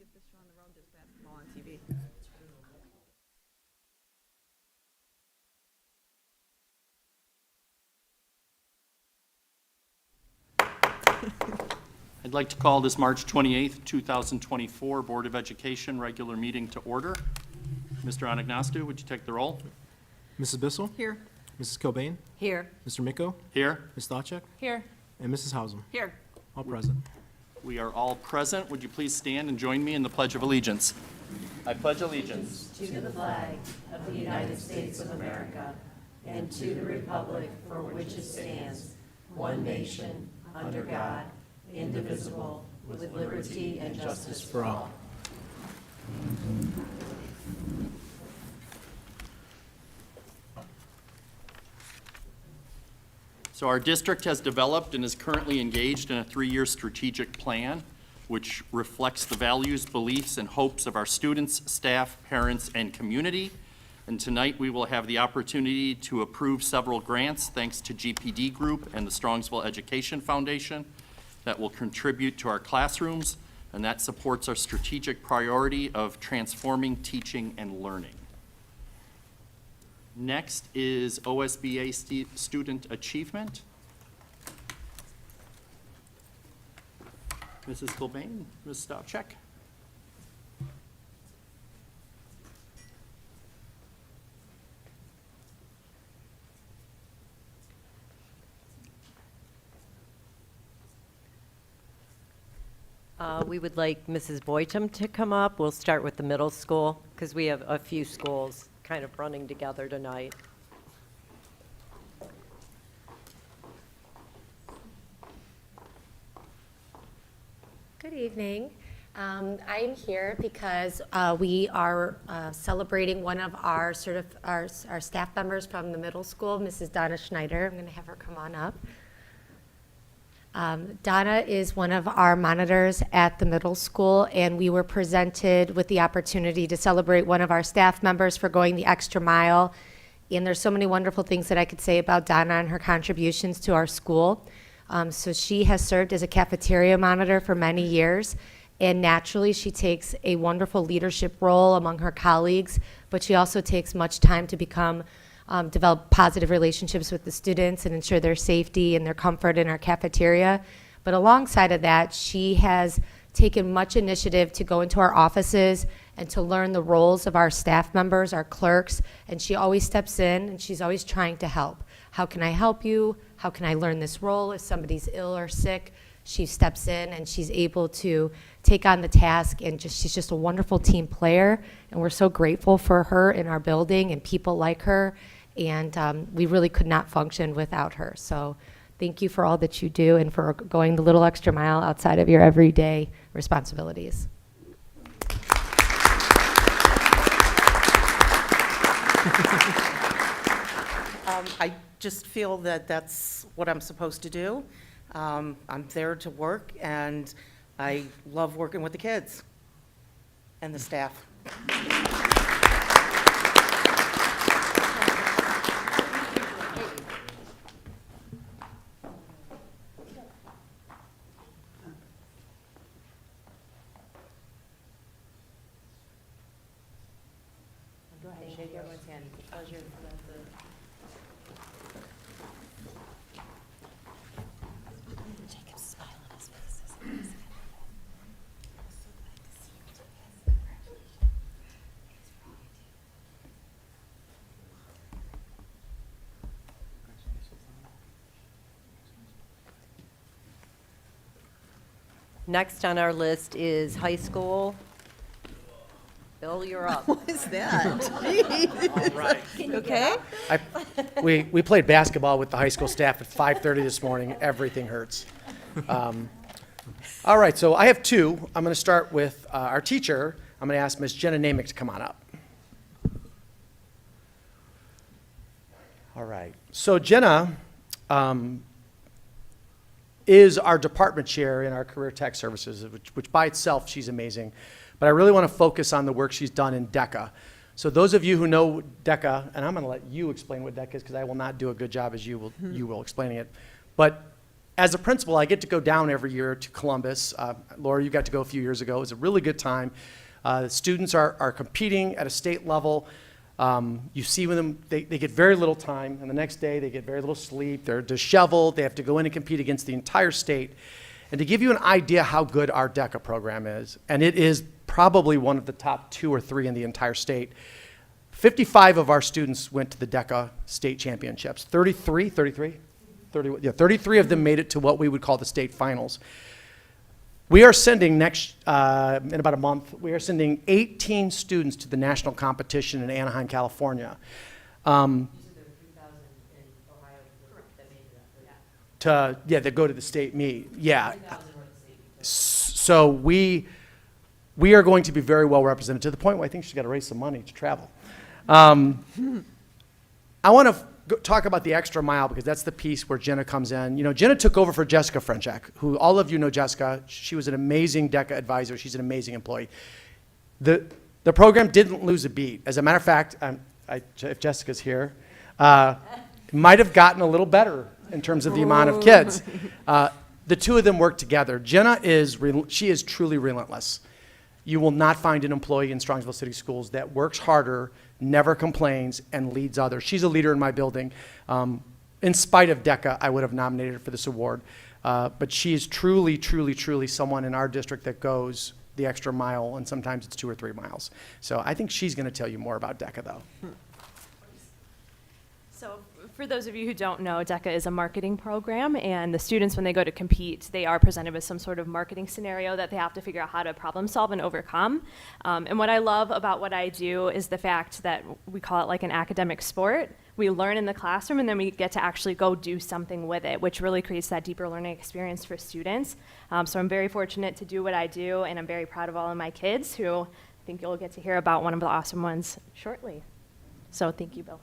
like this show on the road, there's basketball on TV. I'd like to call this March 28th, 2024 Board of Education regular meeting to order. Mr. Anagnostou, would you take the roll? Mrs. Bissell? Here. Mrs. Cobain? Here. Mr. Miko? Here. Ms. Stavcek? Here. And Mrs. Hausum? Here. All present. We are all present. Would you please stand and join me in the Pledge of Allegiance? I pledge allegiance to the flag of the United States of America and to the republic for which it stands, one nation, under God, indivisible, with liberty and justice for all. So our district has developed and is currently engaged in a 3-year strategic plan which reflects the values, beliefs, and hopes of our students, staff, parents, and community. And tonight we will have the opportunity to approve several grants thanks to GPD Group and the Strongsville Education Foundation that will contribute to our classrooms, and that supports our strategic priority of transforming teaching and learning. Next is OSBA student achievement. Mrs. Cobain, Ms. Stavcek. We would like Mrs. Boytum to come up. We'll start with the middle school because we have a few schools kind of running together tonight. Good evening. I'm here because we are celebrating one of our staff members from the middle school, Mrs. Donna Schneider. I'm going to have her come on up. Donna is one of our monitors at the middle school, and we were presented with the opportunity to celebrate one of our staff members for going the extra mile. And there's so many wonderful things that I could say about Donna and her contributions to our school. So she has served as a cafeteria monitor for many years, and naturally she takes a wonderful leadership role among her colleagues, but she also takes much time to develop positive relationships with the students and ensure their safety and their comfort in our cafeteria. But alongside of that, she has taken much initiative to go into our offices and to learn the roles of our staff members, our clerks, and she always steps in and she's always trying to help. How can I help you? How can I learn this role? If somebody's ill or sick, she steps in and she's able to take on the task, and she's just a wonderful team player, and we're so grateful for her in our building and people like her, and we really could not function without her. So thank you for all that you do and for going the little extra mile outside of your everyday responsibilities. I just feel that that's what I'm supposed to do. I'm there to work, and I love working with the kids and the staff. Go ahead and shake everyone's hand. It's a pleasure. Jacob's smile on his face. Next on our list is high school. Bill, you're up. What is that? All right. Okay? We played basketball with the high school staff at 5:30 this morning. Everything hurts. All right, so I have two. I'm going to start with our teacher. I'm going to ask Ms. Jenna Namick to come on up. All right. So Jenna is our department chair in our career tech services, which by itself, she's amazing. But I really want to focus on the work she's done in DECA. So those of you who know DECA, and I'm going to let you explain what DECA is because I will not do a good job as you will explaining it. But as a principal, I get to go down every year to Columbus. Laura, you got to go a few years ago. It was a really good time. The students are competing at a state level. You see with them, they get very little time, and the next day they get very little sleep. They're disheveled. They have to go in and compete against the entire state. And to give you an idea how good our DECA program is, and it is probably one of the top 2 or 3 in the entire state, 55 of our students went to the DECA state championships. 33 of them made it to what we would call the state finals. We are sending in about a month, we are sending 18 students to the national competition in Anaheim, California. They go to the state meet. Yeah. So we are going to be very well represented to the point where I think she's got to raise some money to travel. I want to talk about the extra mile because that's the piece where Jenna comes in. You know, Jenna took over for Jessica Frenchek, who all of you know Jessica. She was an amazing DECA advisor. She's an amazing employee. The program didn't lose a beat. As a matter of fact, if Jessica's here, might have gotten a little better in terms of the amount of kids. The two of them work together. Jenna she is truly relentless. You will not find an employee in Strongsville City Schools that works harder, never complains, and leads others. She's a leader in my building. In spite of DECA, I would have nominated her for this award. But she is truly, truly, truly someone in our district that goes the extra mile, and sometimes it's 2 or 3 miles. So I think she's going to tell you more about DECA, though. So for those of you who don't know, DECA is a marketing program, and the students, when they go to compete, they are presented with some sort of marketing scenario that they have to figure out how to problem solve and overcome. And what I love about what I do is the fact that we call it like an academic sport. We learn in the classroom, and then we get to actually go do something with it, which really creates that deeper learning experience for students. So I'm very fortunate to do what I do, and I'm very proud of all of my kids, who I think you'll get to hear about one of the awesome ones shortly. So thank you, Bill.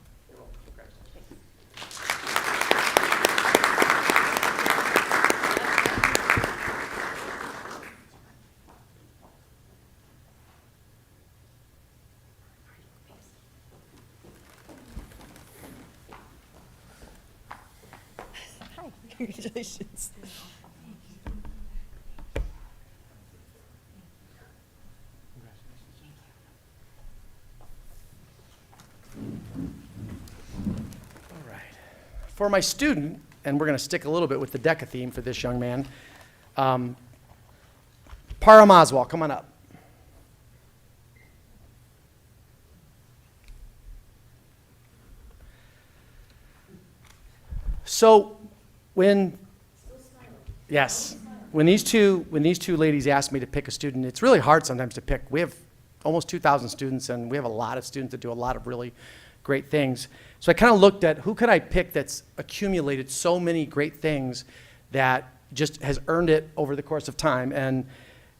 Congratulations. All right. For my student, and we're going to stick a little bit with the DECA theme for this young man, Param Oswald, come on up. So when these two ladies asked me to pick a student, it's really hard sometimes to pick. We have almost 2,000 students, and we have a lot of students that do a lot of really great things. So I kind of looked at who could I pick that's accumulated so many great things that just has earned it over the course of time. And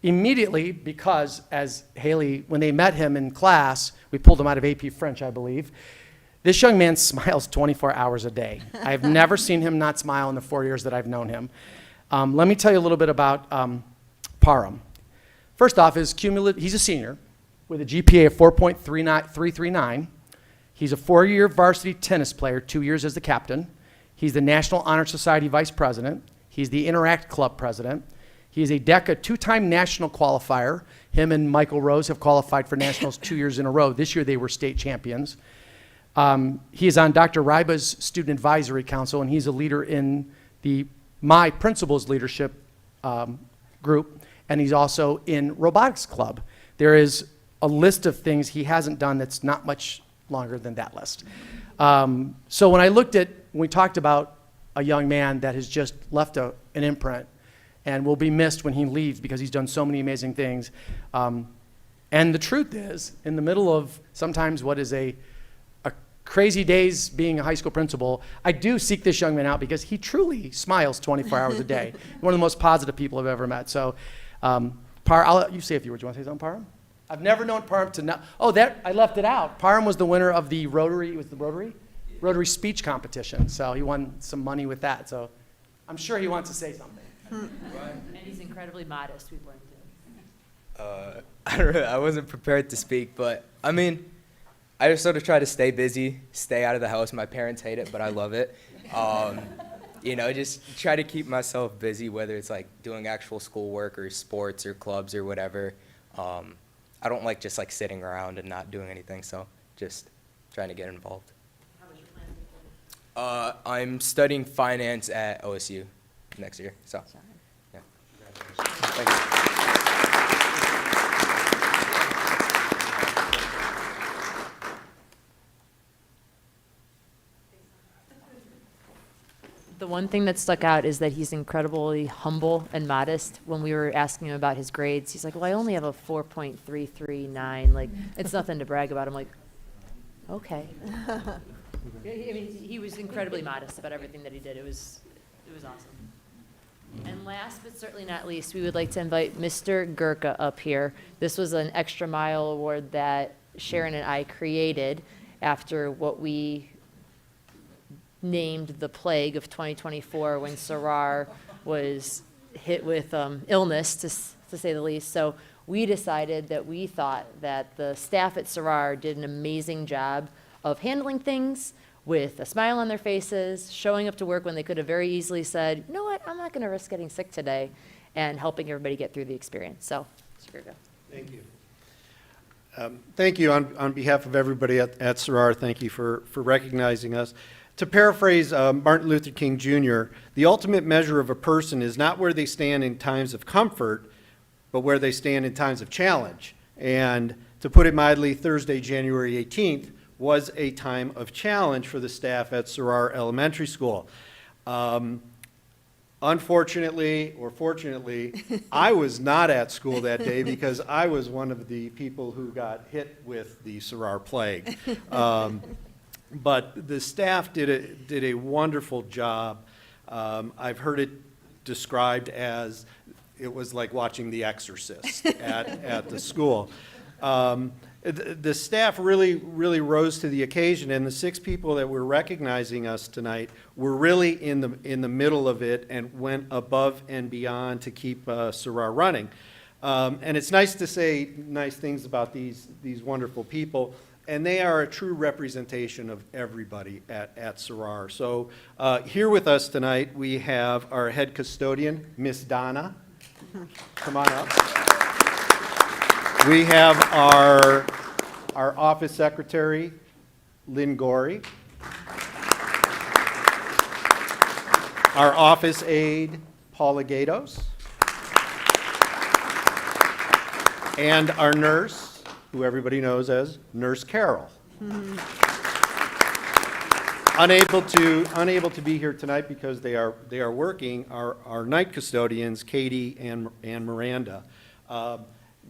immediately, because as Haley, when they met him in class, we pulled him out of AP French, I believe, this young man smiles 24 hours a day. I've never seen him not smile in the 4 years that I've known him. Let me tell you a little bit about Param. First off, he's a senior with a GPA of 4.339. He's a 4-year varsity tennis player, 2 years as the captain. He's the National Honor Society vice president. He's the Interact Club president. He's a DECA 2-time national qualifier. Him and Michael Rose have qualified for nationals 2 years in a row. This year they were state champions. He is on Dr. Ryba's Student Advisory Council, and he's a leader in my principal's leadership group, and he's also in Robotics Club. There is a list of things he hasn't done that's not much longer than that list. So when we talked about a young man that has just left an imprint and will be missed when he leaves because he's done so many amazing things, and the truth is, in the middle of sometimes what is a crazy days being a high school principal, I do seek this young man out because he truly smiles 24 hours a day. One of the most positive people I've ever met. So, I'll let you say a few words. You want to say something, Param? I've never known Param to not. Oh, I left it out. Param was the winner of the Rotary. It was the Rotary speech competition. So he won some money with that. So I'm sure he wants to say something. And he's incredibly modest, we've learned. I don't know, I wasn't prepared to speak, but I mean, I just sort of try to stay busy, stay out of the house. My parents hate it, but I love it. you know, just try to keep myself busy, whether it's like doing actual schoolwork or sports or clubs or whatever. I don't like just like sitting around and not doing anything, so just trying to get involved. I'm studying finance at OSU next year, so, yeah. Thank you. The one thing that stuck out is that he's incredibly humble and modest. When we were asking him about his grades, he's like, well, I only have a 4.339. Like, it's nothing to brag about. I'm like, okay. I mean, he was incredibly modest about everything that he did. It was awesome. And last but certainly not least, we would like to invite Mr. Gurka up here. This was an extra mile award that Sharon and I created after what we named the plague of 2024 when Sarar was hit with illness, to say the least. So we decided that we thought that the staff at Sarar did an amazing job of handling things with a smile on their faces, showing up to work when they could have very easily said, you know what, I'm not going to risk getting sick today, and helping everybody get through the experience. So, Mr. Gurka. Thank you. Thank you on behalf of everybody at Sarar. Thank you for recognizing us. To paraphrase Martin Luther King Jr., the ultimate measure of a person is not where they stand in times of comfort, but where they stand in times of challenge. And to put it mildly, Thursday, January 18th, was a time of challenge for the staff at Sarar Elementary School. Unfortunately, or fortunately, I was not at school that day because I was one of the people who got hit with the Sarar plague. But the staff did a wonderful job. I've heard it described as it was like watching The Exorcist at the school. The staff really rose to the occasion, and the 6 people that were recognizing us tonight were really in the middle of it and went above and beyond to keep Sarar running. And it's nice to say nice things about these wonderful people, and they are a true representation of everybody at Sarar. So here with us tonight, we have our head custodian, Miss Donna. Come on up. We have our office secretary, Lynn Gorey. Our office aide, Paula Gatos. And our nurse, who everybody knows as Nurse Carol. Unable to be here tonight because they are working, our night custodians, Katie and Miranda.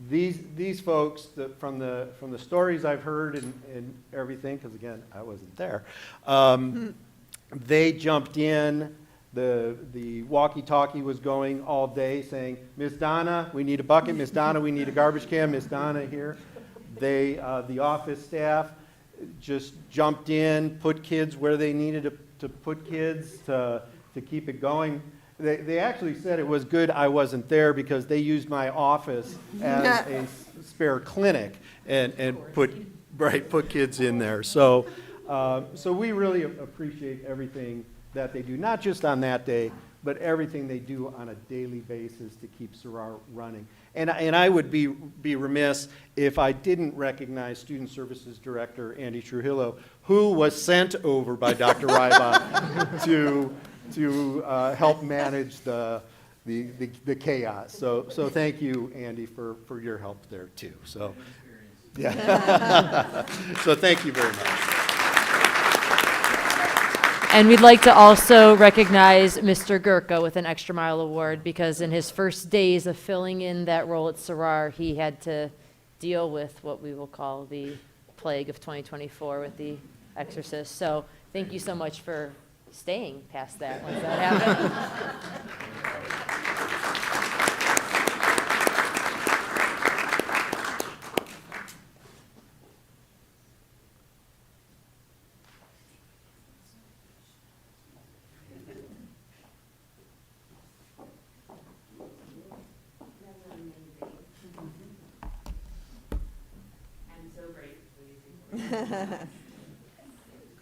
These folks, from the stories I've heard and everything, because again, I wasn't there, they jumped in. The walkie-talkie was going all day saying, Miss Donna, we need a bucket. Miss Donna, we need a garbage can. Miss Donna here. The office staff just jumped in, put kids where they needed to put kids to keep it going. They actually said it was good I wasn't there because they used my office as a spare clinic and put kids in there. So we really appreciate everything that they do, not just on that day, but everything they do on a daily basis to keep Sarar running. And I would be remiss if I didn't recognize Student Services Director Andy Trujillo, who was sent over by Dr. Ryba to help manage the chaos. So thank you, Andy, for your help there too. So yeah. So thank you very much. And we'd like to also recognize Mr. Gurka with an Extra Mile Award because in his first days of filling in that role at Sarar, he had to deal with what we will call the plague of 2024 with the exorcist. So thank you so much for staying past that once that happened.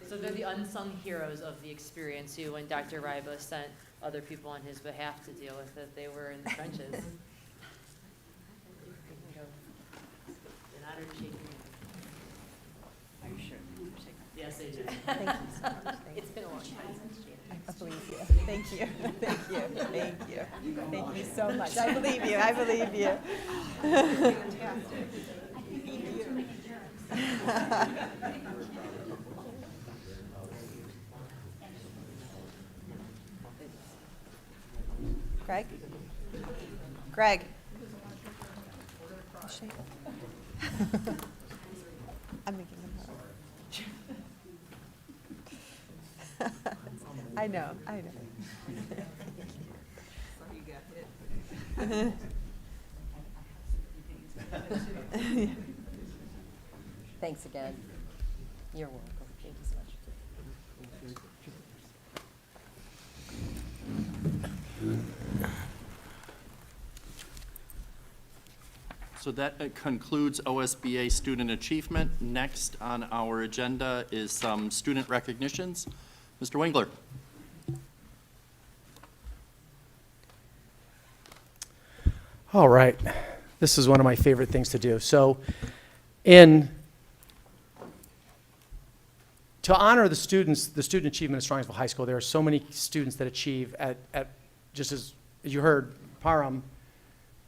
So So they're the unsung heroes of the experience who, when Dr. Ryba sent other people on his behalf to deal with it, they were in the trenches. An honor to shake your hand. Are you sure? Yes, I do. Thank you so much. It's been a long time since Jane. I believe you. Thank you. Thank you. Thank you. Thank you so much. I believe you. I believe you. Greg? Greg? I'm making them hard. I know, I know. Thanks again. You're welcome. Thank you so much. So that concludes OSBA student achievement. Next on our agenda is some student recognitions. Mr. Wengler. All right. This is one of my favorite things to do. So to honor the students, the student achievement at Strongsville High School, there are so many students that achieve at just as you heard, Parham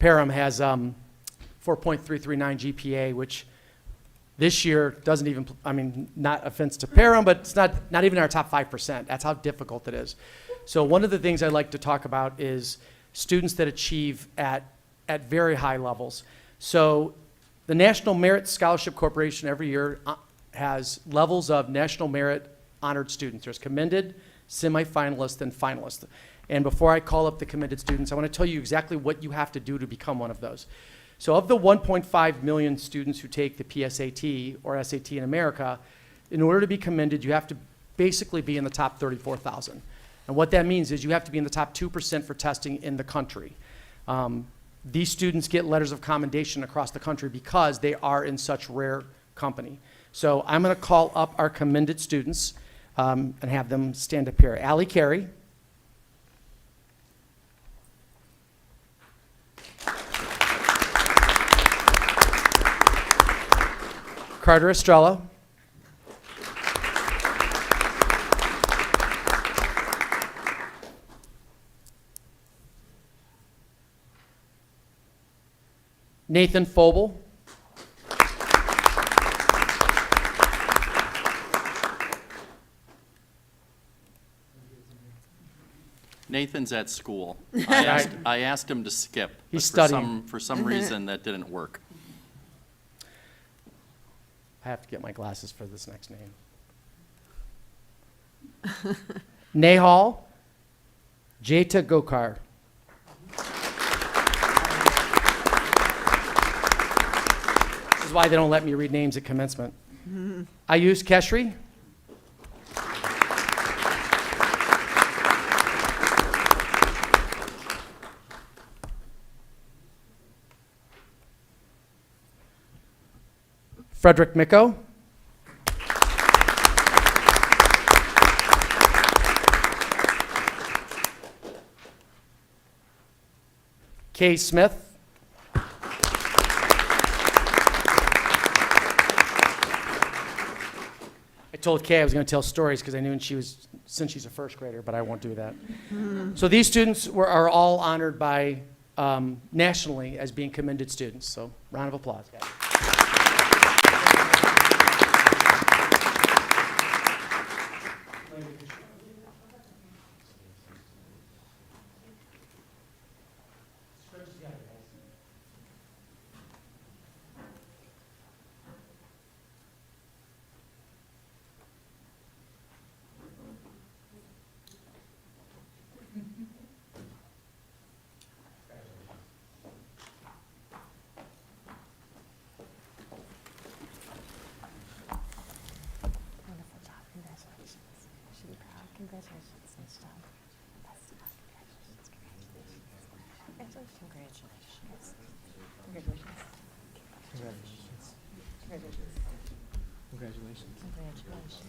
has 4.339 GPA, which this year doesn't even, I mean, not offense to Parham, but it's not even in our top 5%. That's how difficult it is. So one of the things I like to talk about is students that achieve at very high levels. So the National Merit Scholarship Corporation every year has levels of national merit honored students. There's commended, semifinalist, and finalist. And before I call up the commended students, I want to tell you exactly what you have to do to become one of those. So of the 1.5 million students who take the PSAT or SAT in America, in order to be commended, you have to basically be in the top 34,000. And what that means is you have to be in the top 2% for testing in the country. These students get letters of commendation across the country because they are in such rare company. So I'm going to call up our commended students and have them stand up here. Allie Carey. Carter Estrella. Nathan Phobel. Nathan's at school. I asked him to skip. He's but studying. For some reason, that didn't work. I have to get my glasses for this next name. Nehal Jeta Gokar. This is why they don't let me read names at commencement. Ayush Keshri. Frederick Micko. Kay Smith. I told Kay I was going to tell stories because I knew since she's a first grader, but I won't do that. So these students are all honored by nationally as being commended students. So round of applause, guys. Wonderful job. Congratulations. You should be proud. Congratulations. Nice job. Best of luck. Congratulations. Congratulations. Congratulations. Congratulations. Congratulations. Congratulations. Congratulations. Congratulations.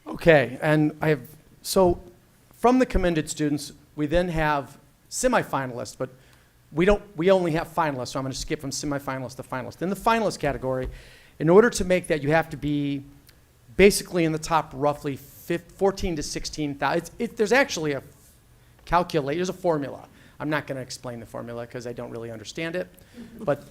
Okay, and so from the commended students, we then have semifinalists, but we only have finalists, so I'm going to skip from semifinalist to finalist. In the finalist category, in order to make that, you have to be basically in the top roughly 14 to 16,000. There's actually a calculate, there's a formula. I'm not going to explain the formula because I don't really understand it, but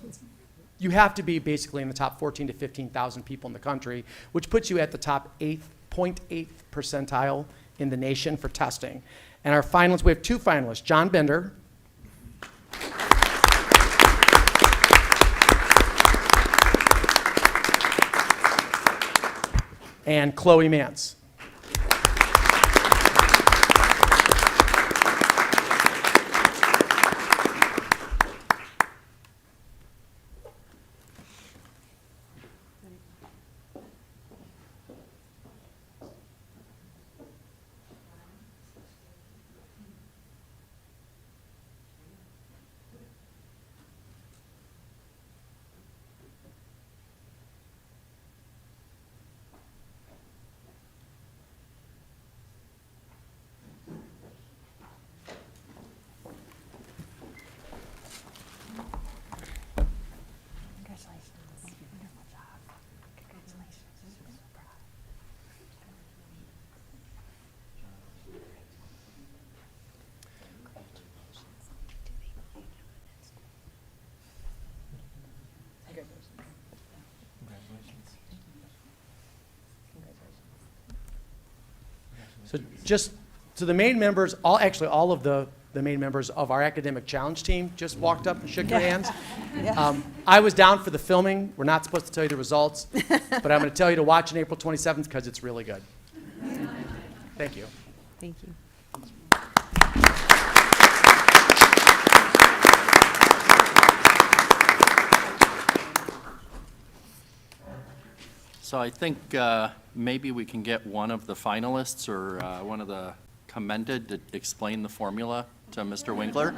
you have to be basically in the top 14 to 15,000 people in the country, which puts you at the top 0.8th percentile in the nation for testing. And our finalists, we have two finalists, John Bender and Chloe Mance. So just to the main members, all of the main members of our academic challenge team just walked up and shook your hands. Yeah. I was down for the filming. We're not supposed to tell you the results, but I'm going to tell you to watch on April 27th because it's really good. Thank you. Thank you. So I think maybe we can get one of the finalists or one of the commended to explain the formula to Mr. Winkler.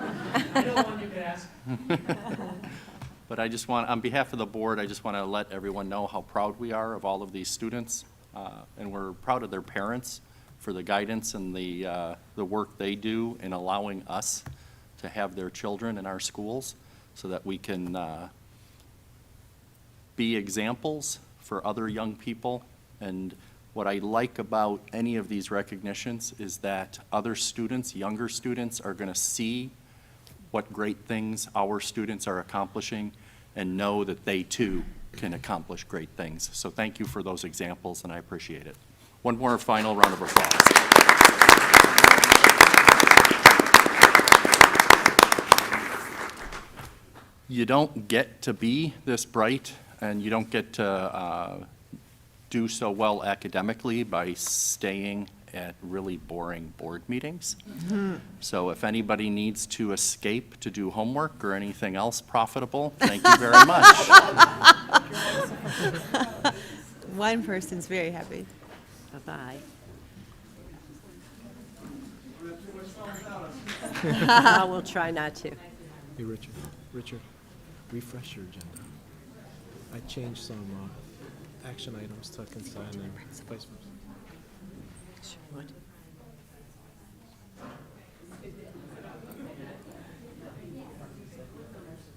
But I just want, on behalf of the board, I just want to let everyone know how proud we are of all of these students. And we're proud of their parents for the guidance and the work they do in allowing us to have their children in our schools so that we can be examples for other young people. And what I like about any of these recognitions is that other students, younger students, are going to see what great things our students are accomplishing and know that they too can accomplish great things. So thank you for those examples, and I appreciate it. One more final round of applause. You don't get to be this bright, and you don't get to do so well academically by staying at really boring board meetings. So if anybody needs to escape to do homework or anything else profitable, thank you very much. One person's very happy. Bye-bye. We'll try not to. Hey, Richard, refresh your agenda. I changed some action items to consent and vice versa.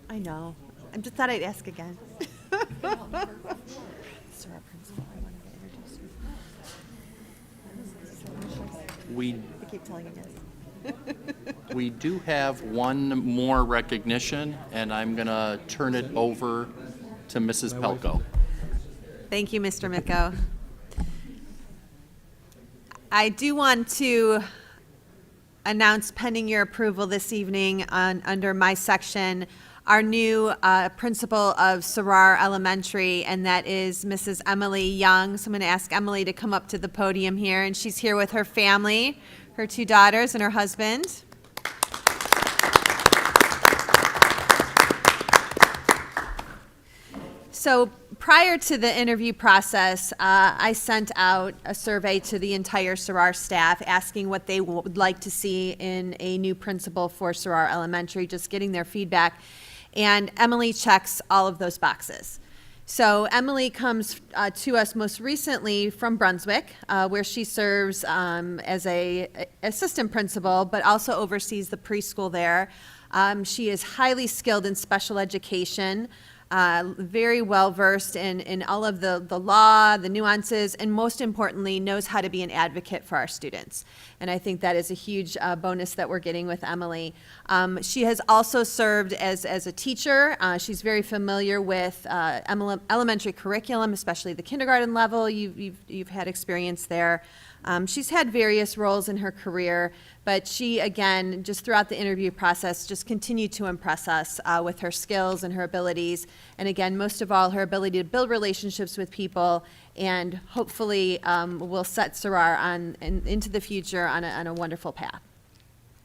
I know. I just thought I'd ask again. Sir, our principal, I wanted to introduce you. We I keep telling you yes. We do have one more recognition, and I'm going to turn it over to Mrs. Pelko. Thank you, Mr. Micko. I do want to announce pending your approval this evening under my section, our new principal of Sarar Elementary, and that is Mrs. Emily Young. So I'm going to ask Emily to come up to the podium here, and she's here with her family, her two daughters and her husband. So prior to the interview process, I sent out a survey to the entire Sarar staff asking what they would like to see in a new principal for Sarar Elementary, just getting their feedback. And Emily checks all of those boxes. So Emily comes to us most recently from Brunswick, where she serves as a assistant principal, but also oversees the preschool there. She is highly skilled in special education, very well versed in all of the law, the nuances, and most importantly, knows how to be an advocate for our students. And I think that is a huge bonus that we're getting with Emily. She has also served as a teacher. She's very familiar with elementary curriculum, especially the kindergarten level. You've had experience there. She's had various roles in her career, but she, again, just throughout the interview process, just continued to impress us with her skills and her abilities. And again, most of all, her ability to build relationships with people and hopefully will set Sarar into the future on a wonderful path.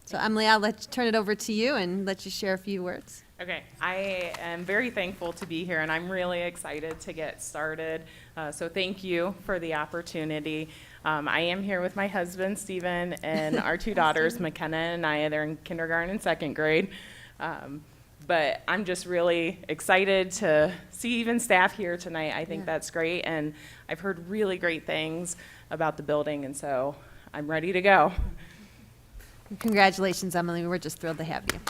So Emily, I'll turn it over to you and let you share a few words. Okay, I am very thankful to be here, and I'm really excited to get started. So thank you for the opportunity. I am here with my husband, Stephen, and our two daughters, McKenna and Naya. They're in kindergarten and second grade. But I'm just really excited to see even staff here tonight. I think that's great, and I've heard really great things about the building, and so I'm ready to go. Congratulations, Emily. We're just thrilled to have you.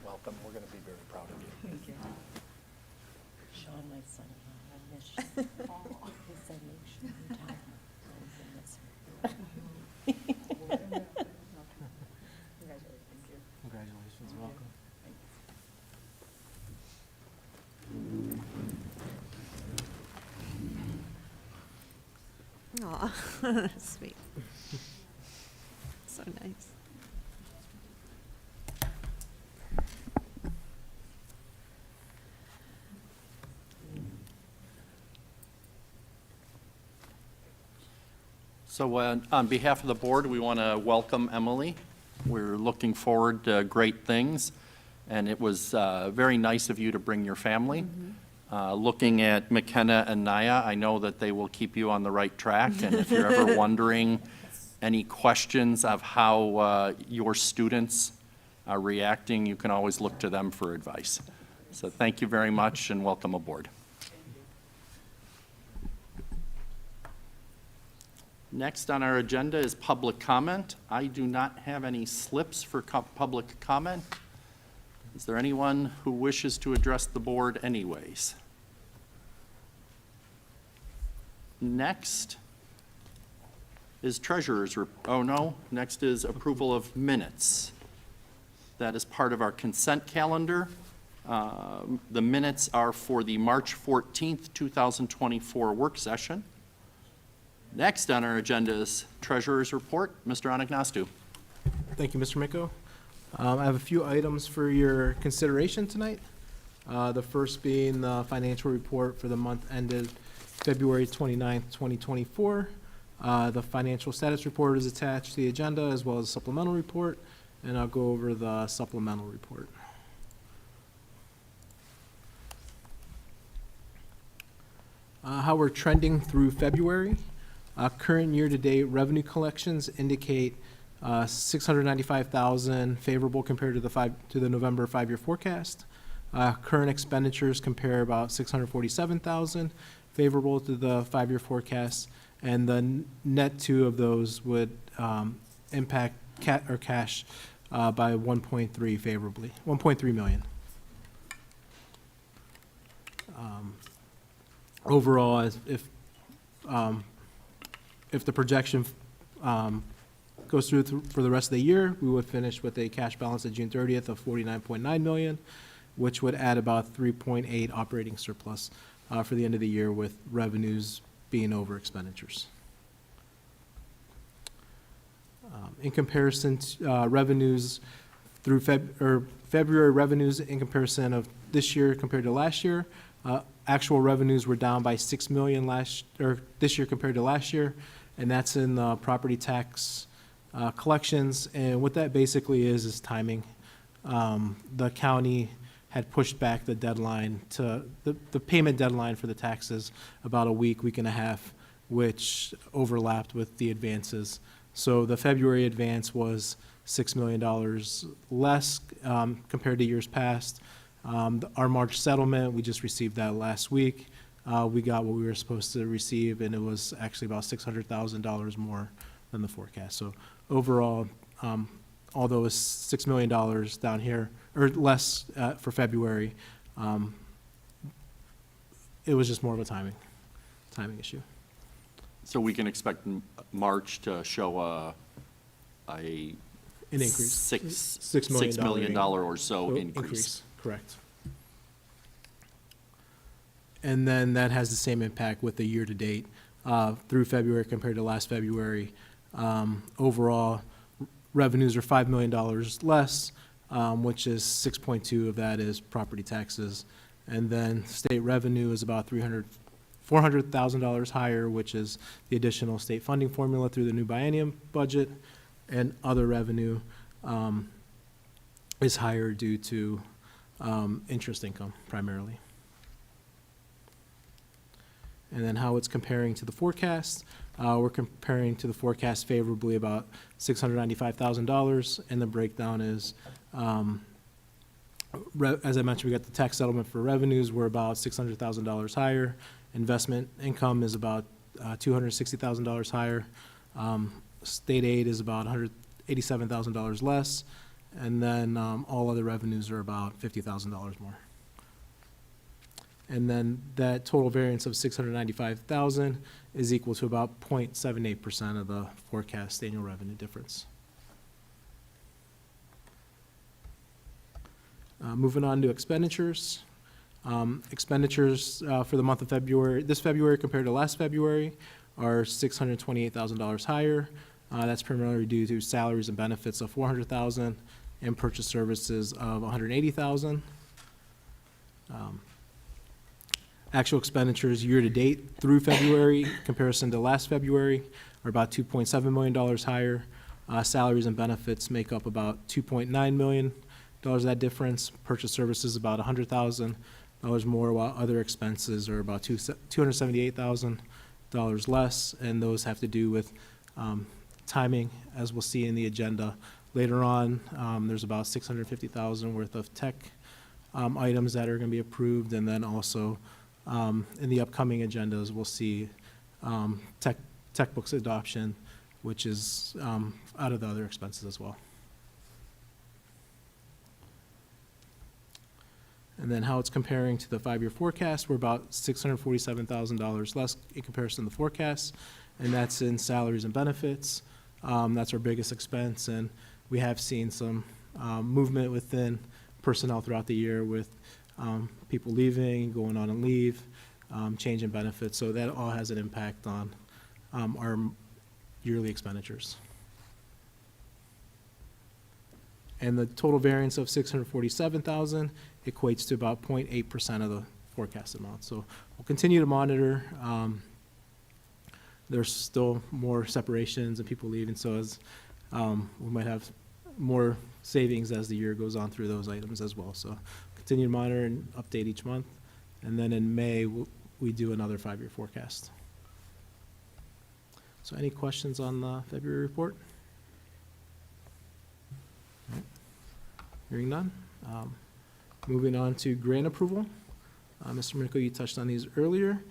Welcome. We're going to be very proud of you. Thank you. Sean, my son, I miss you. He said, make sure you tell him I miss her. Congratulations, welcome. Aw, sweet. So nice. So on behalf of the board, we want to welcome Emily. We're looking forward to great things, and it was very nice of you to bring your family. Looking at McKenna and Naya, I know that they will keep you on the right track, and if you're ever wondering any questions of how your students are reacting, you can always look to them for advice. So thank you very much, and welcome aboard. Next on our agenda is public comment. I do not have any slips for public comment. Is there anyone who wishes to address the board anyways? Next is treasurer's, next is approval of minutes. That is part of our consent calendar. The minutes are for the March 14th, 2024 work session. Next on our agenda is treasurer's report. Mr. Anagnostou. Thank you, Mr. Miko. I have a few items for your consideration tonight. The first being the financial report for the month ended February 29th, 2024. The financial status report is attached to the agenda as well as a supplemental report, and I'll go over the supplemental report. How we're trending through February. Current year-to-date revenue collections indicate $695,000 favorable compared to the November five-year forecast. Current expenditures compare about $647,000 favorable to the five-year forecast, and the net two of those would impact cash by 1.3 favorably, 1.3 million. Overall, if the projection goes through for the rest of the year, we would finish with a cash balance at June 30th of 49.9 million, which would add about 3.8 operating surplus for the end of the year, with revenues being over expenditures. In comparison to revenues through February revenues in comparison of this year compared to last year, Actual revenues were down by 6 million this year compared to last year, and that's in the property tax collections. And what that basically is timing. The county had pushed back the deadline to, the payment deadline for the taxes about a week and a half, which overlapped with the advances. So the February advance was $6 million less compared to years past. Our March settlement, we just received that last week. We got what we were supposed to receive, and it was actually about $600,000 more than the forecast. So overall, although it's $6 million down here, or less for February, it was just more of a timing issue. So we can expect March to show an increase. $6 million or so increase. Correct. And then that has the same impact with the year-to-date through February compared to last February. Overall, revenues are $5 million less, which is 6.2 of that is property taxes. And then state revenue is about $400,000 higher, which is the additional state funding formula through the new biennium budget. And other revenue is higher due to interest income primarily. And then how it's comparing to the forecast. We're comparing to the forecast favorably about $695,000, and the breakdown is, as I mentioned, we got the tax settlement for revenues. We're about $600,000 higher. Investment income is about $260,000 higher. State aid is about $187,000 less, and then all other revenues are about $50,000 more. And then that total variance of $695,000 is equal to about 0.78% of the forecast annual revenue difference. Moving on to expenditures. Expenditures for the month of February, this February compared to last February, are $628,000 higher. That's primarily due to salaries and benefits of $400,000 and purchase services of $180,000. Actual expenditures year-to-date through February, comparison to last February, are about $2.7 million higher. Salaries and benefits make up about $2.9 million of that difference. Purchase services about $100,000 more, while other expenses are about $278,000 less, and those have to do with timing, as we'll see in the agenda later on. There's about $650,000 worth of tech items that are going to be approved, and then also in the upcoming agendas, we'll see tech books adoption, which is out of the other expenses as well. And then how it's comparing to the 5-year forecast, we're about $647,000 less in comparison to the forecast, and that's in salaries and benefits. That's our biggest expense, and we have seen some movement within personnel throughout the year with people leaving, going on and leave, change in benefits. So that all has an impact on our yearly expenditures. And the total variance of $647,000 equates to about 0.8% of the forecast amount. So we'll continue to monitor. There's still more separations and people leaving, so as we might have more savings as the year goes on through those items as well. So continue to monitor and update each month. And then in May, we do another 5-year forecast. So any questions on the February report? All right. Hearing none. Moving on to grant approval. Mr. Minico, you touched on these earlier.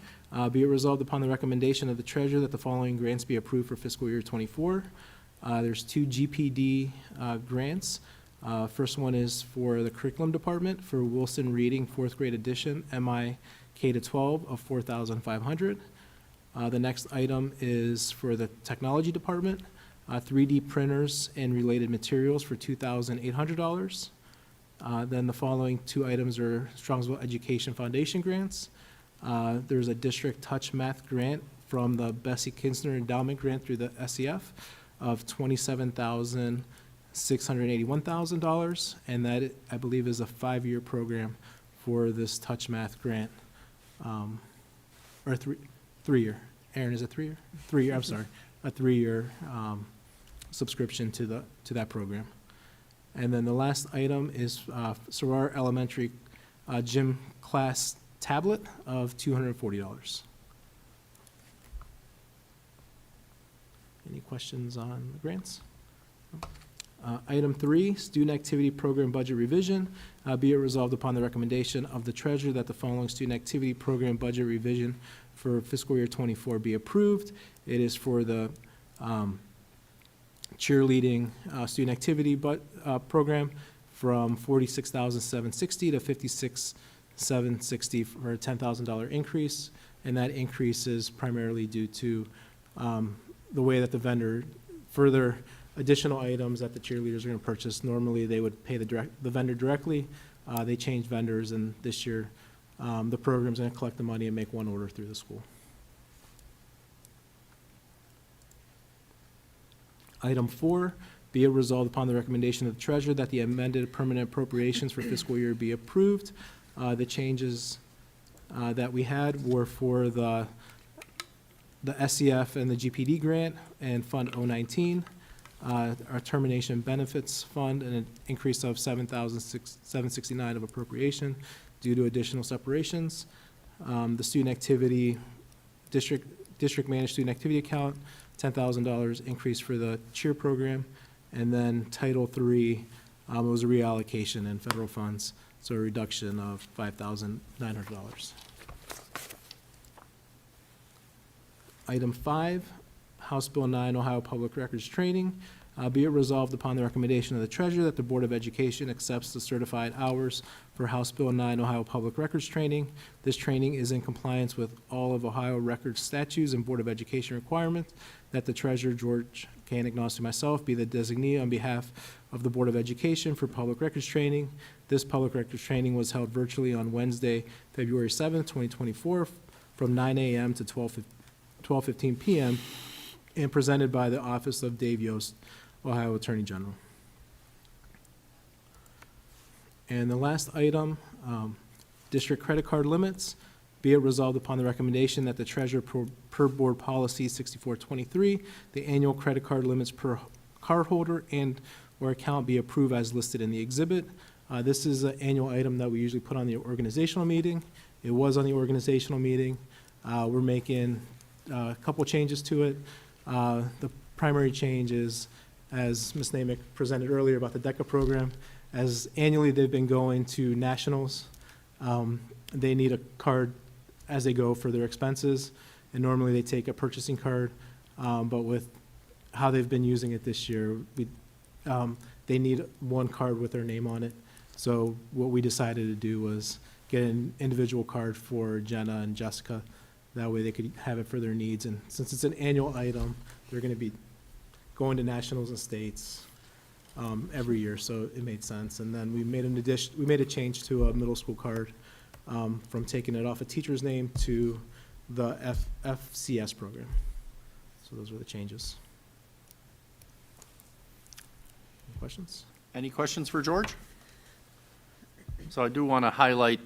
Be it resolved upon the recommendation of the treasurer that the following grants be approved for fiscal year '24. There's 2 GPD grants. First one is for the curriculum department for Wilson Reading 4th grade edition, MI K-12 of $4,500. The next item is for the technology department, 3D printers and related materials for $2,800. Then the following 2 items are Strongsville Education Foundation grants. There's a district touch math grant from the Bessie Kinsner Endowment Grant through the SEF of $27,681,000, and that, I believe, is a 5-year program for this touch math grant. or three-year. Aaron, is it 3 year? 3 year, I'm sorry, a 3-year subscription to that program. And then the last item is Sarar Elementary gym class tablet of $240. Any questions on the grants? Item 3, student activity program budget revision. Be it resolved upon the recommendation of the treasurer that the following student activity program budget revision for fiscal year '24 be approved. It is for the cheerleading student activity program from $46,760 to $56,760 for a $10,000 increase, and that increase is primarily due to the way that the vendor, further additional items that the cheerleaders are going to purchase. Normally, they would pay the vendor directly. They changed vendors, and this year, the program's going to collect the money and make one order through the school. Item 4, be it resolved upon the recommendation of the treasurer that the amended permanent appropriations for fiscal year be approved. The changes that we had were for the SCF and the GPD grant and Fund 019, our termination benefits fund, and an increase of $7,769 of appropriation due to additional separations. The student activity, district managed student activity account, $10,000 increase for the cheer program. And then Title III was a reallocation in federal funds, so a reduction of $5,900. Item 5, House Bill 9, Ohio Public Records Training. Be it resolved upon the recommendation of the treasurer that the Board of Education accepts the certified hours for House Bill 9, Ohio Public Records Training. This training is in compliance with all of Ohio records statutes and Board of Education requirements, that the treasurer, George Koenig, myself, be the designee on behalf of the Board of Education for public records training. This public records training was held virtually on Wednesday, February 7th, 2024, from 9 a.m. to 12:15 p.m., and presented by the Office of Dave Yost, Ohio Attorney General. And the last item, district credit card limits. Be it resolved upon the recommendation that the treasurer, per board policy 6423, the annual credit card limits per cardholder and or account be approved as listed in the exhibit. This is an annual item that we usually put on the organizational meeting. It was on the organizational meeting. We're making a couple changes to it. The primary change is, as Ms. Namick presented earlier about the DECA program, as annually they've been going to nationals, they need a card as they go for their expenses, and normally they take a purchasing card, but with how they've been using it this year, they need one card with their name on it. So what we decided to do was get an individual card for Jenna and Jessica. That way they could have it for their needs, and since it's an annual item, they're going to be going to nationals and states every year, so it made sense. And then we made a change to a middle school card, from taking it off a teacher's name to the FCS program. So those were the changes. Any questions? Any questions for George? So I do want to highlight,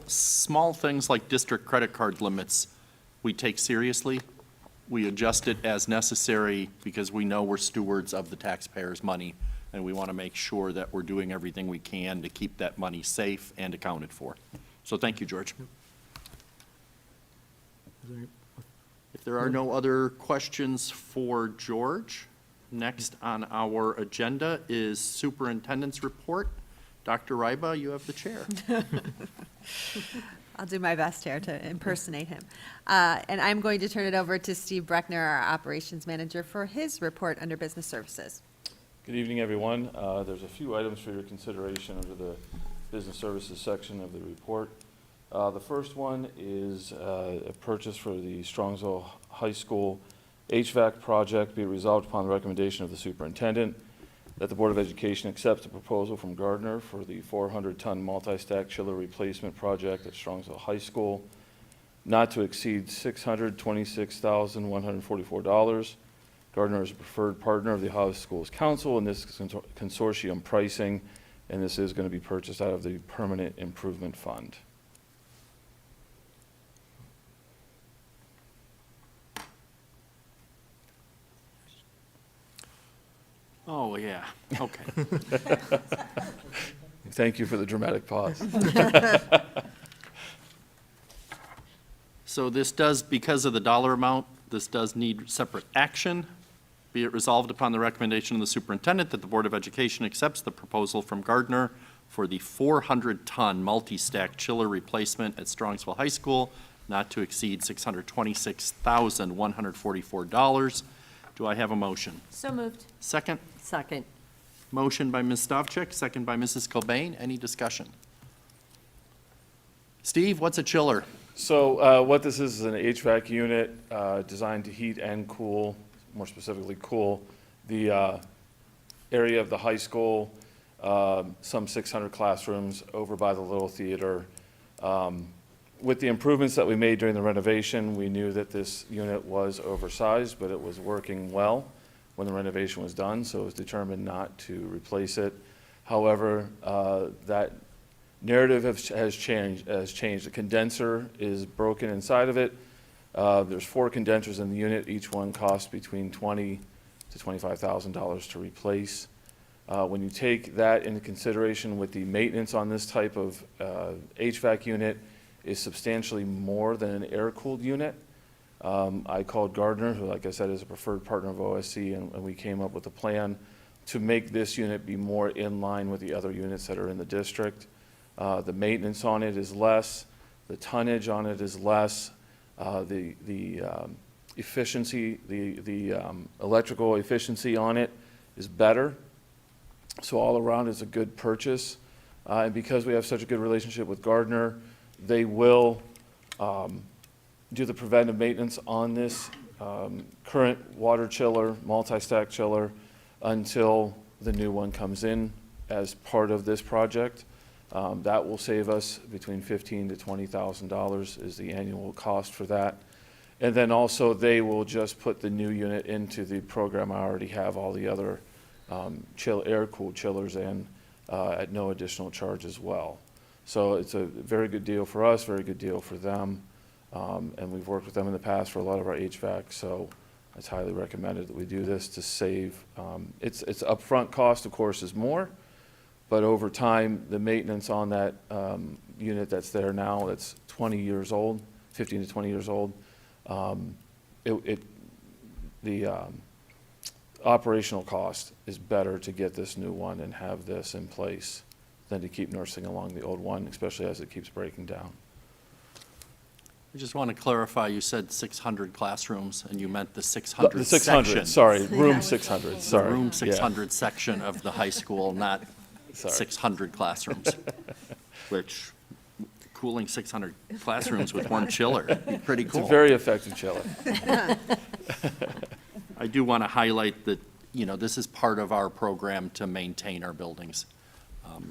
small things like district credit card limits we take seriously. We adjust it as necessary because we know we're stewards of the taxpayers' money, and we want to make sure that we're doing everything we can to keep that money safe and accounted for. So thank you, George. If there are no other questions for George, next on our agenda is superintendent's report. Dr. Ryba, you have the chair. I'll do my best here to impersonate him. And I'm going to turn it over to Steve Breckner, our operations manager, for his report under business services. Good evening, everyone. There's a few items for your consideration under the business services section of the report. The first one is a purchase for the Strongsville High School HVAC project. Be it resolved upon the recommendation of the superintendent that the Board of Education accepts the proposal from Gardner for the 400-ton multi-stack chiller replacement project at Strongsville High School, not to exceed $626,144. Gardner is a preferred partner of the Ohio Schools Council in this consortium pricing, and this is going to be purchased out of the Permanent Improvement Fund. Oh, yeah, okay. Thank you for the dramatic pause. So this does, because of the dollar amount, this does need separate action. Be it resolved upon the recommendation of the superintendent that the Board of Education accepts the proposal from Gardner for the 400-ton multi-stack chiller replacement at Strongsville High School, not to exceed $626,144. Do I have a motion? So moved. Second? Second. Motion by Ms. Stavcek, second by Mrs. Cobain. Any discussion? Steve, what's a chiller? So what this is an HVAC unit designed to heat and cool, more specifically cool, the area of the high school, some 600 classrooms over by the Little Theater. With the improvements that we made during the renovation, we knew that this unit was oversized, but it was working well when the renovation was done, so it was determined not to replace it. However, that narrative has changed. The condenser is broken inside of it. There's 4 condensers in the unit. Each one costs between $20,000 to $25,000 to replace. When you take that into consideration with the maintenance on this type of HVAC unit is substantially more than an air-cooled unit. I called Gardner, who, like I said, is a preferred partner of OSC, and we came up with a plan to make this unit be more in line with the other units that are in the district. The maintenance on it is less, the tonnage on it is less, the efficiency, the electrical efficiency on it is better. So all around, it's a good purchase. And because we have such a good relationship with Gardner, they will do the preventive maintenance on this current water chiller, multi-stack chiller, until the new one comes in as part of this project. That will save us between $15,000 to $20,000 is the annual cost for that. And then also they will just put the new unit into the program. I already have all the other air-cooled chillers in at no additional charge as well. So it's a very good deal for us, very good deal for them. And we've worked with them in the past for a lot of our HVAC, so it's highly recommended that we do this to save. It's upfront cost, of course, is more, but over time, the maintenance on that unit that's there now, that's 20 years old, 15 to 20 years old, the operational cost is better to get this new one and have this in place than to keep nursing along the old one, especially as it keeps breaking down. I just want to clarify, you said 600 classrooms, and you meant the 600 The 600, section. sorry, room 600, sorry. Room Yeah. 600 section of the high school, not Sorry. 600 classrooms, which, cooling 600 classrooms with one chiller, pretty It's cool. a very effective chiller. I do want to highlight that, this is part of our program to maintain our buildings.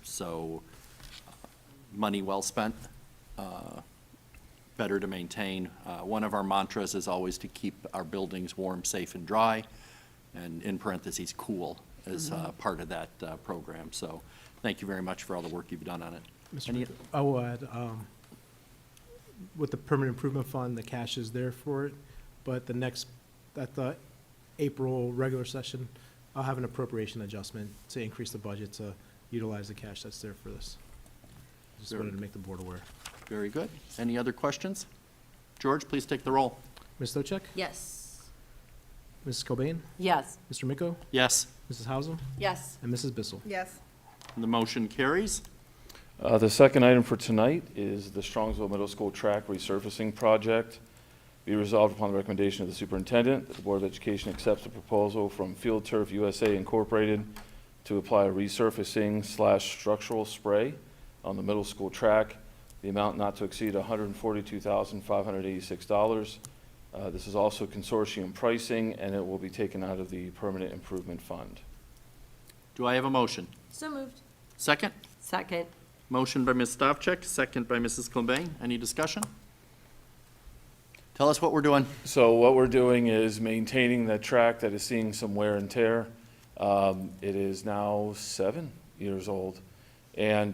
So, money well spent, better to maintain. One of our mantras is always to keep our buildings warm, safe, and dry, and in parentheses, cool, as part of that program. So, thank you very much for all the work you've done on it. Any- I will add, with the permanent improvement fund, the cash is there for it, but at the April regular session, I'll have an appropriation adjustment to increase the budget to utilize the cash that's there for this. Just wanted to make the board aware. Very good. Any other questions? George, please take the roll. Ms. Stochek? Yes. Mrs. Cobain? Yes. Mr. Miko? Yes, Mrs. Hausum? Yes. And Mrs. Bissell? Yes. the motion carries. The second item for tonight is the Strongsville Middle School track resurfacing project. Be resolved upon the recommendation of the superintendent that the Board of Education accepts a proposal from Field Turf USA Incorporated to apply a resurfacing/structural spray on the middle school track. The amount not to exceed $142,586. This is also consortium pricing, and it will be taken out of the permanent improvement fund. Do I have a motion? So moved. Second? Second. Motion by Ms. Stavcek, second by Mrs. Cobain. Any discussion? Tell us what we're doing. So what we're doing is maintaining the track that is seeing some wear and tear. It is now 7 years old, and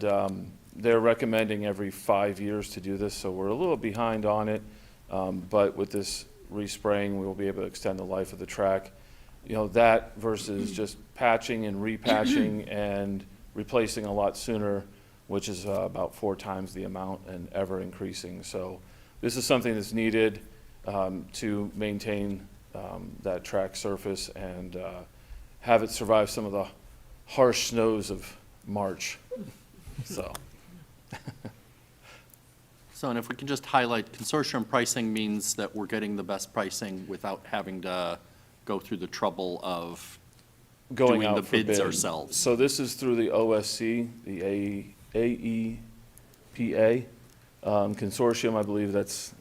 they're recommending every 5 years to do this, so we're a little behind on it. But with this respraying, we will be able to extend the life of the track. you know, that versus just patching and repatching and replacing a lot sooner, which is about 4 times the amount and ever increasing. So this is something that's needed to maintain that track surface and have it survive some of the harsh snows of March. So. So, and if we can just highlight, consortium pricing means that we're getting the best pricing without having to go through the trouble of Going doing out the for bids bid. ourselves. So this is through the OSC, the AEPA consortium, I believe that's,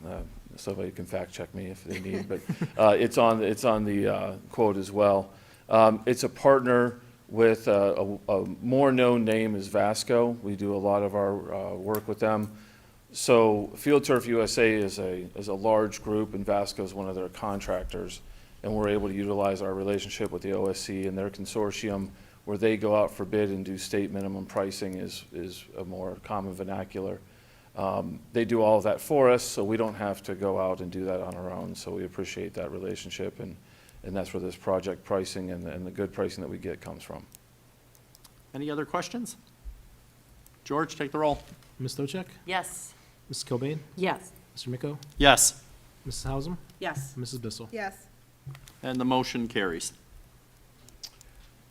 somebody can fact check me if they need, but it's on the quote as well. It's a partner with a more known name is Vasco. We do a lot of our work with them. So Field Turf USA is a large group, and Vasco is one of their contractors. And we're able to utilize our relationship with the OSC and their consortium, where they go out for bid and do state minimum pricing is a more common vernacular. They do all of that for us, so we don't have to go out and do that on our own. So we appreciate that relationship, and that's where this project pricing and the good pricing that we get comes from. Any other questions? George, take the roll. Ms. Stochek? Yes. Mrs. Cobain? Yes. Mr. Miko? Yes, Mrs. Hausum? Yes. Mrs. Bissell? Yes. and the motion carries.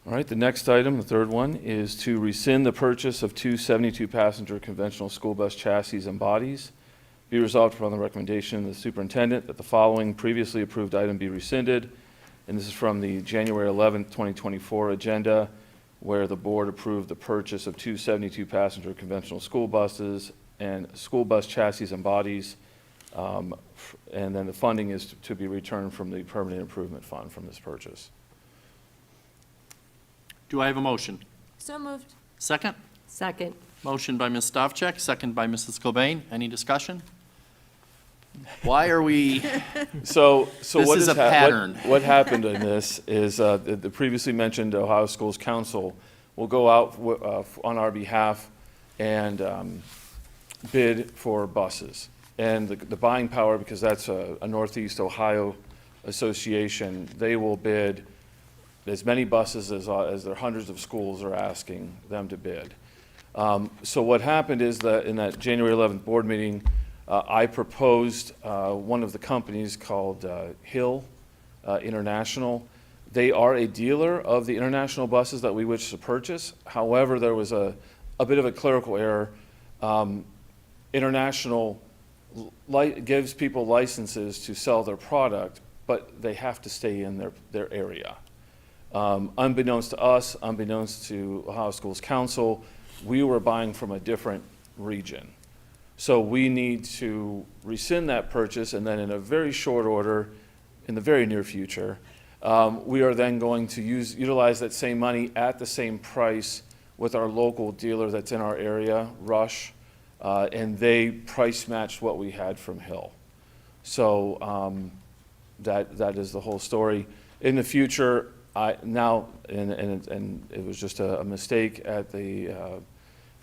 All right, the next item, the third one, is to rescind the purchase of 2 72-passenger conventional school bus chassis and bodies. Be resolved upon the recommendation of the superintendent that the following previously approved item be rescinded. And this is from the January 11th, 2024 agenda, where the board approved the purchase of 2 72-passenger conventional school buses and school bus chassis and bodies. And then the funding is to be returned from the permanent improvement fund from this purchase. Do I have a motion? So moved. Second? Second. Motion by Ms. Stavcek, second by Mrs. Cobain. Any discussion? Why are we, So This what is has a pattern. What happened in this is the previously mentioned Ohio Schools Council will go out on our behalf and bid for buses. And the buying power, because that's a Northeast Ohio association, they will bid as many buses as their hundreds of schools are asking them to bid. So what happened is that in that January 11th board meeting, I proposed one of the companies called Hill International. They are a dealer of the international buses that we wish to purchase. However, there was a bit of a clerical error. International gives people licenses to sell their product, but they have to stay in their area. Unbeknownst to us, unbeknownst to Ohio Schools Council, we were buying from a different region. So we need to rescind that purchase, and then in a very short order, in the very near future, we are then going to utilize that same money at the same price with our local dealer that's in our area, Rush, and they price matched what we had from Hill. So that is the whole story. In the future, and it was just a mistake at the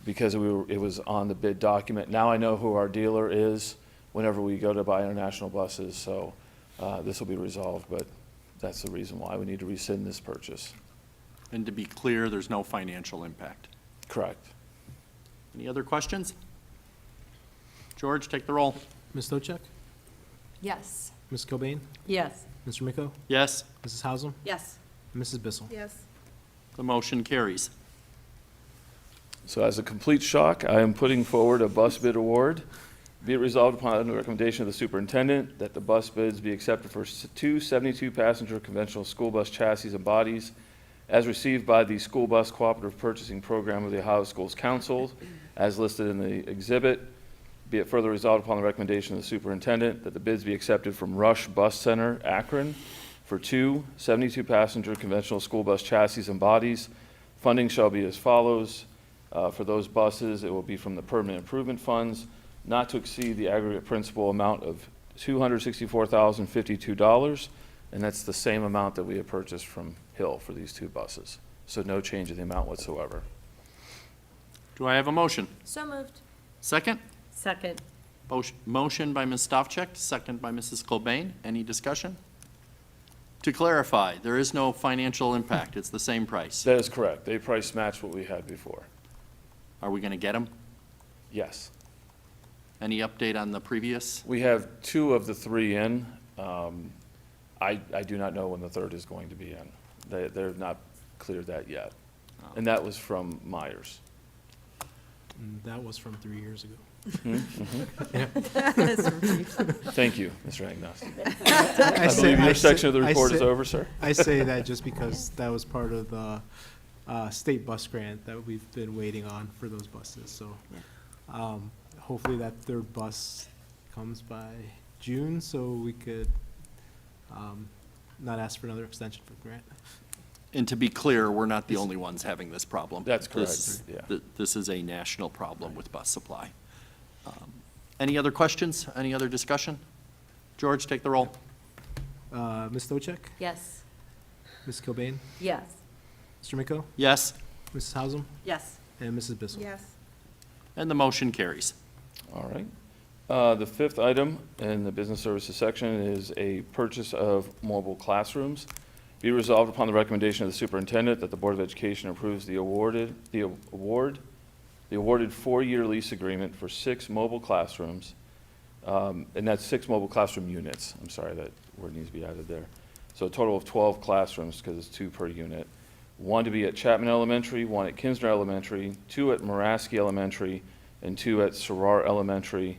because it was on the bid document. Now I know who our dealer is whenever we go to buy international buses, so this will be resolved, but that's the reason why we need to rescind this purchase. and to be clear, there's no financial impact. Correct. Any other questions? George, take the roll. Ms. Stochek? Yes. Ms. Cobain? Yes. Mr. Miko? Yes, Mrs. Hausum? Yes. Mrs. Bissell? Yes. the motion carries. So as a complete shock, I am putting forward a bus bid award. Be it resolved upon the recommendation of the superintendent that the bus bids be accepted for 2 72-passenger conventional school bus chassis and bodies as received by the School Bus Cooperative Purchasing Program of the Ohio Schools Council, as listed in the exhibit. Be it further resolved upon the recommendation of the superintendent that the bids be accepted from Rush Bus Center, Akron, for 2 72-passenger conventional school bus chassis and bodies. Funding shall be as follows. For those buses, it will be from the permanent improvement funds, not to exceed the aggregate principal amount of $264,052, and that's the same amount that we had purchased from Hill for these 2 buses. So no change in the amount whatsoever. Do I have a motion? So moved. Second? Second. Motion by Ms. Stavcek, second by Mrs. Cobain. Any discussion? To clarify, there is no financial impact. It's the same price. That is correct. They price match what we had before. Are we going to get them? Yes. Any update on the previous? We have 2 of the 3 in. I do not know when the 3rd is going to be in. They're not cleared that yet. And that was from Myers. That was from 3 years ago. Thank you, Mr. Agnostic. I believe your section of the I report is say- over, sir. I say that just because that was part of the state bus grant that we've been waiting on for those buses, so. Hopefully that 3rd bus comes by June, so we could not ask for another extension for the grant. And to be clear, we're not the only ones having this problem. That's correct, This- yeah. This is a national problem with bus supply. Any other questions? Any other discussion? George, take the roll. Ms. Stochek? Yes. Ms. Cobain? Yes. Mr. Miko? Yes, Mrs. Hausum? Yes. And Mrs. Bissell? Yes. and the motion carries. All right. The 5th item in the business services section is a purchase of mobile classrooms. Be resolved upon the recommendation of the superintendent that the Board of Education approves the awarded 4-year lease agreement for 6 mobile classrooms. And that's 6 mobile classroom units. I'm sorry, that word needs to be added there. So a total of 12 classrooms because it's 2 per unit. 1 to be at Chapman Elementary, 1 at Kinsner Elementary, 2 at Maraski Elementary, and 2 at Sarar Elementary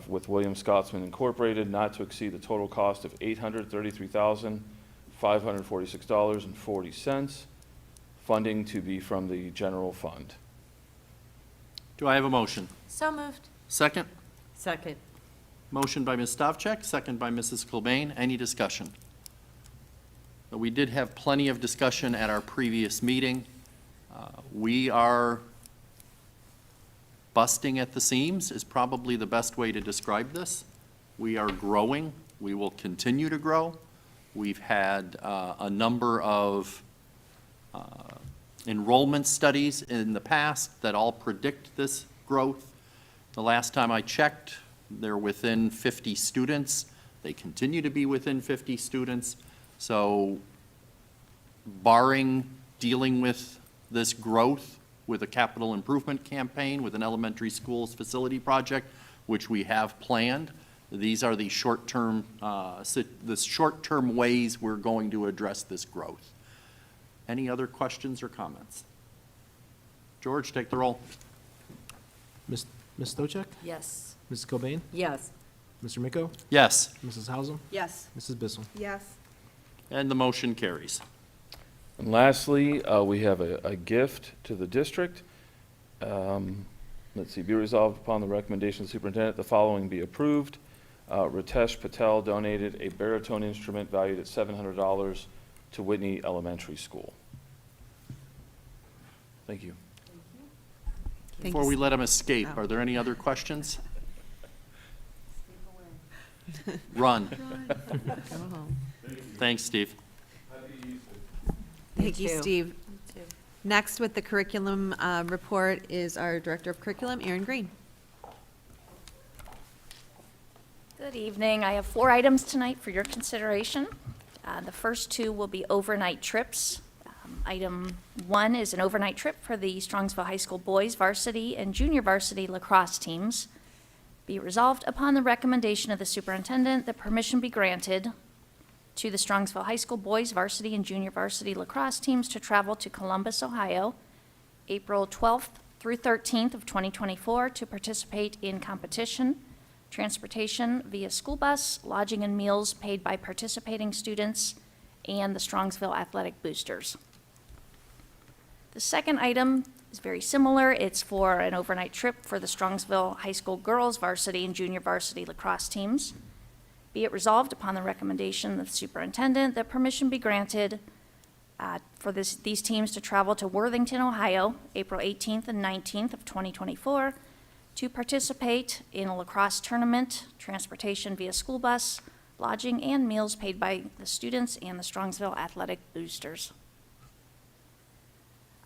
with William Scotsman Incorporated, not to exceed the total cost of $833,546.40. Funding to be from the general fund. Do I have a motion? So moved. Second? Second. Motion by Ms. Stavcek, second by Mrs. Cobain. Any discussion? We did have plenty of discussion at our previous meeting. We are busting at the seams is probably the best way to describe this. We are growing. We will continue to grow. We've had a number of enrollment studies in the past that all predict this growth. The last time I checked, they're within 50 students. They continue to be within 50 students. So barring dealing with this growth with a capital improvement campaign, with an elementary schools facility project, which we have planned, these are the short-term ways we're going to address this growth. Any other questions or comments? George, take the roll. Ms. Stochek? Yes. Mrs. Cobain? Yes. Mr. Miko? Yes, Mrs. Hausum? Yes. Mrs. Bissell? Yes. and the motion carries. And lastly, we have a gift to the district. Let's see, be resolved upon the recommendation of the superintendent, the following be approved. Ritesh Patel donated a baritone instrument valued at $700 to Whitney Elementary School. Thank you. Before we let him escape, are there any other questions? Run. Thanks, Steve. Thank you, too. Steve. Next with the curriculum report is our Director of Curriculum, Erin Green. Good evening. I have 4 items tonight for your consideration. The first 2 will be overnight trips. Item 1 is an overnight trip for the Strongsville High School boys varsity and junior varsity lacrosse teams. Be resolved upon the recommendation of the superintendent that permission be granted to the Strongsville High School boys varsity and junior varsity lacrosse teams to travel to Columbus, Ohio, April 12th through 13th of 2024 to participate in competition, transportation via school bus, lodging and meals paid by participating students, and the Strongsville Athletic Boosters. The second item is very similar. It's for an overnight trip for the Strongsville High School girls varsity and junior varsity lacrosse teams. Be it resolved upon the recommendation of the superintendent that permission be granted for these teams to travel to Worthington, Ohio, April 18th and 19th of 2024 to participate in a lacrosse tournament, transportation via school bus, lodging and meals paid by the students and the Strongsville Athletic Boosters.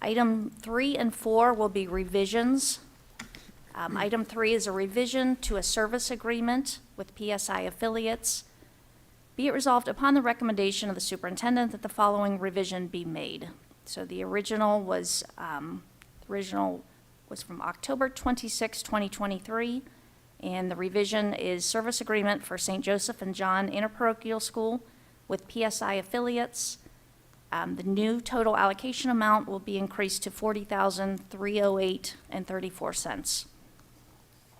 Item 3 and 4 will be revisions. Item 3 is a revision to a service agreement with PSI affiliates. Be it resolved upon the recommendation of the superintendent that the following revision be made. So the original was from October 26, 2023, and the revision is service agreement for St. Joseph and John Interparochial School with PSI affiliates. The new total allocation amount will be increased to $40,308.34.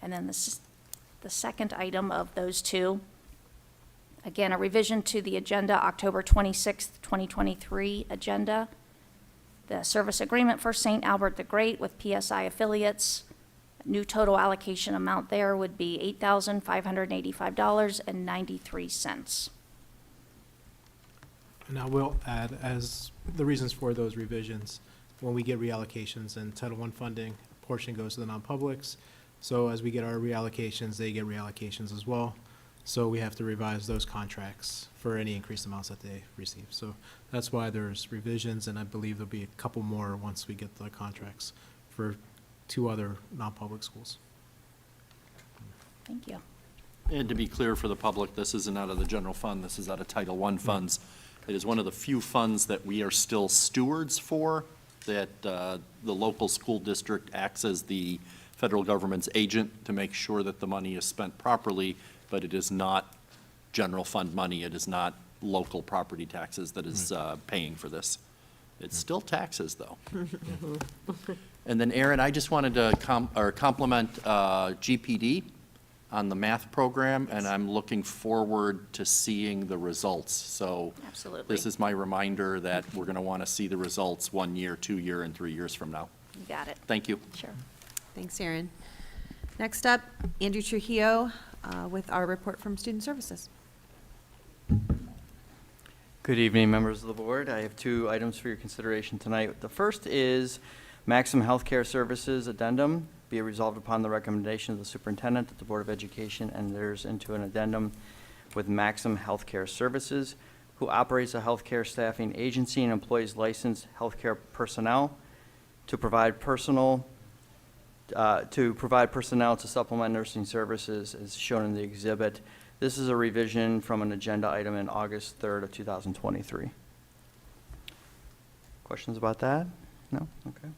And then the second item of those two, again, a revision to the agenda, October 26th, 2023 agenda. The service agreement for St. Albert the Great with PSI affiliates. New total allocation amount there would be $8,585.93. And I will add, as the reasons for those revisions, when we get reallocations and Title I funding, a portion goes to the non-publics. So as we get our reallocations, they get reallocations as well. So we have to revise those contracts for any increased amounts that they receive. So that's why there's revisions, and I believe there'll be a couple more once we get the contracts for 2 other non-public schools. Thank you. And to be clear for the public, this isn't out of the general fund, this is out of Title I funds. It is one of the few funds that we are still stewards for, that the local school district acts as the federal government's agent to make sure that the money is spent properly, but it is not general fund money, it is not local property taxes that is paying for this. It's still taxes, though. And then, Aaron, I just wanted to compliment GPD on the math program, and I'm looking forward to seeing the results. So Absolutely. this is my reminder that we're going to want to see the results 1 year, 2 year, and 3 years from now. You got it. Thank you. Sure. Thanks, Aaron. Next up, Andrew Trujillo with our report from Student Services. Good evening, members of the board. I have 2 items for your consideration tonight. The first is Maxim Healthcare Services Addendum. Be it resolved upon the recommendation of the superintendent that the Board of Education enters into an addendum with Maxim Healthcare Services, who operates a healthcare staffing agency and employs licensed healthcare personnel to provide personnel to supplement nursing services as shown in the exhibit. This is a revision from an agenda item in August 3rd of 2023. Questions about that? No? Okay.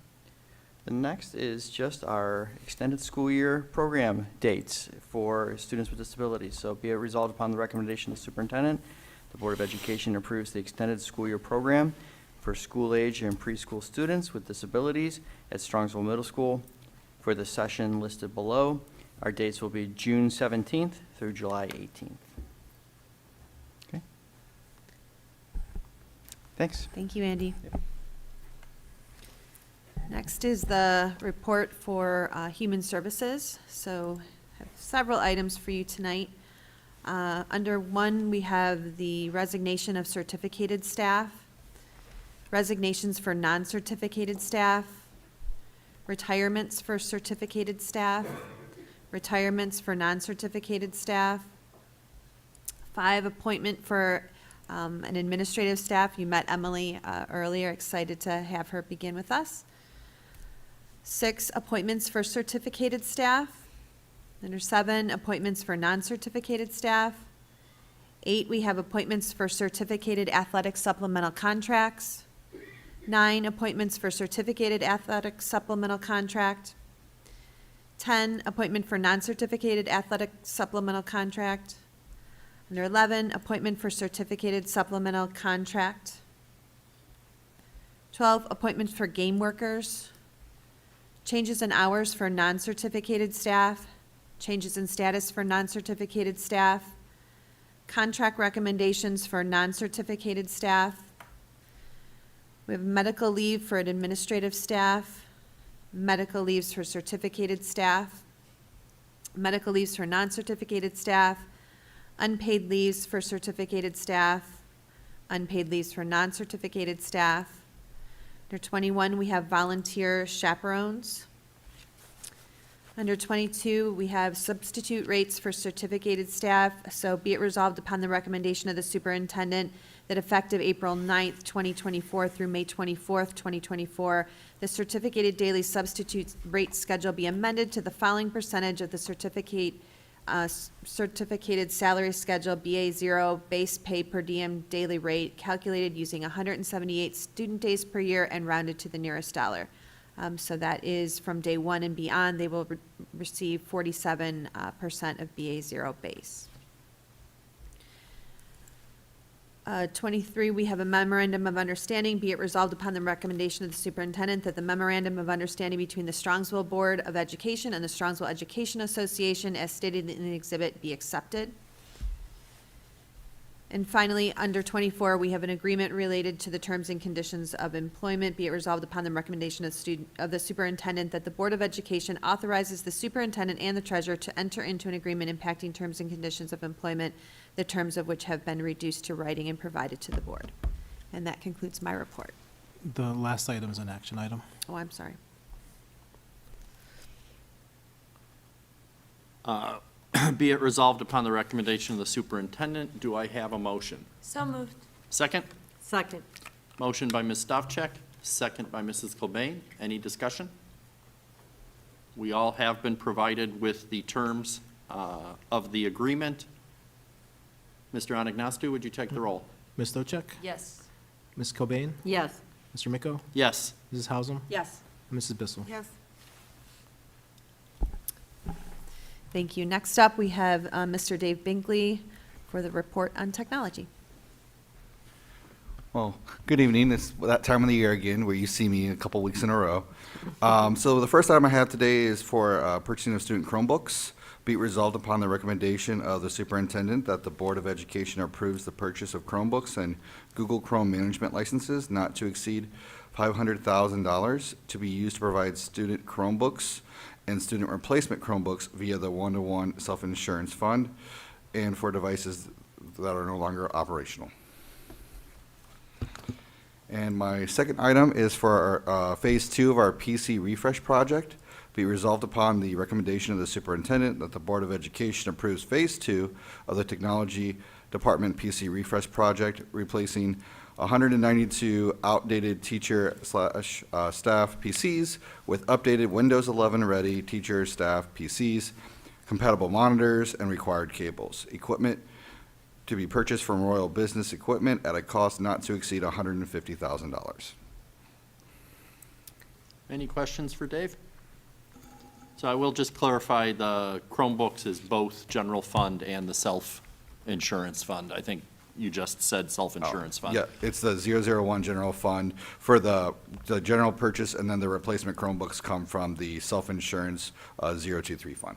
The next is just our extended school year program dates for students with disabilities. So be it resolved upon the recommendation of the superintendent, the Board of Education approves the extended school year program for school-age and preschool students with disabilities at Strongsville Middle School for the session listed below. Our dates will be June 17th through July 18th. Okay. Thanks. Thank you, Andy. Next is the report for Human Services. So I have several items for you tonight. Under 1, we have the resignation of certificated staff, resignations for non-certificated staff, retirements for certificated staff, retirements for non-certificated staff, 5, appointment for an administrative staff. You met Emily earlier, excited to have her begin with us. 6, appointments for certificated staff. Under 7, appointments for non-certificated staff. 8, we have appointments for certificated athletic supplemental contracts. 9, appointments for certificated athletic supplemental contract. 10, appointment for non-certificated athletic supplemental contract. Under 11, appointment for certificated supplemental contract. 12, appointments for game workers. Changes in hours for non-certificated staff. Changes in status for non-certificated staff. Contract recommendations for non-certificated staff. We have medical leave for administrative staff, medical leaves for certificated staff, medical leaves for non-certificated staff, unpaid leaves for certificated staff, unpaid leaves for non-certificated staff. Under 21, we have volunteer chaperones. Under 22, we have substitute rates for certificated staff. So be it resolved upon the recommendation of the superintendent that effective April 9th, 2024 through May 24th, 2024, the certificated daily substitute rate schedule be amended to the following percentage of the certificate certificated salary schedule, BA0, base pay per diem daily rate, calculated using 178 student days per year and rounded to the nearest dollar. So that is from day one and beyond, they will receive 47% of BA0 base. 23, we have a memorandum of understanding, be it resolved upon the recommendation of the superintendent that the memorandum of understanding between the Strongsville Board of Education and the Strongsville Education Association as stated in the exhibit be accepted. And finally, under 24, we have an agreement related to the terms and conditions of employment, be it resolved upon the recommendation of the superintendent that the Board of Education authorizes the superintendent and the treasurer to enter into an agreement impacting terms and conditions of employment, the terms of which have been reduced to writing and provided to the board. And that concludes my report. The last item is an action item. Oh, I'm sorry. Be it resolved upon the recommendation of the superintendent, do I have a motion? So moved. Second? Second. Motion by Ms. Stavcek, second by Mrs. Cobain. Any discussion? We all have been provided with the terms of the agreement. Mr. Anagnostou, would you take the roll? Ms. Stochek? Yes. Ms. Cobain? Yes. Mr. Miko? Yes. Mrs. Hausum? Yes. Mrs. Bissell? Yes. Thank you. Next up, we have Mr. Dave Binkley for the report on technology. Well, good evening. It's that time of the year again where you see me a couple weeks in a row. So the first item I have today is for purchasing of student Chromebooks. Be it resolved upon the recommendation of the superintendent that the Board of Education approves the purchase of Chromebooks and Google Chrome management licenses not to exceed $500,000 to be used to provide student Chromebooks and student replacement Chromebooks via the one-to-one self-insurance fund and for devices that are no longer operational. And my second item is for our, phase 2 of our PC refresh project. Be resolved upon the recommendation of the superintendent that the Board of Education approves phase 2 of the technology department PC refresh project, replacing 192 outdated teacher/staff PCs with updated Windows 11 ready teacher staff PCs, compatible monitors, and required cables. Equipment to be purchased from Royal Business Equipment at a cost not to exceed $150,000. Any questions for Dave? So I will just clarify, the Chromebooks is both general fund and the self-insurance fund. I think you just said self-insurance fund. Yeah, it's the 001 general fund for the general purchase, and then the replacement Chromebooks come from the self-insurance 023 fund.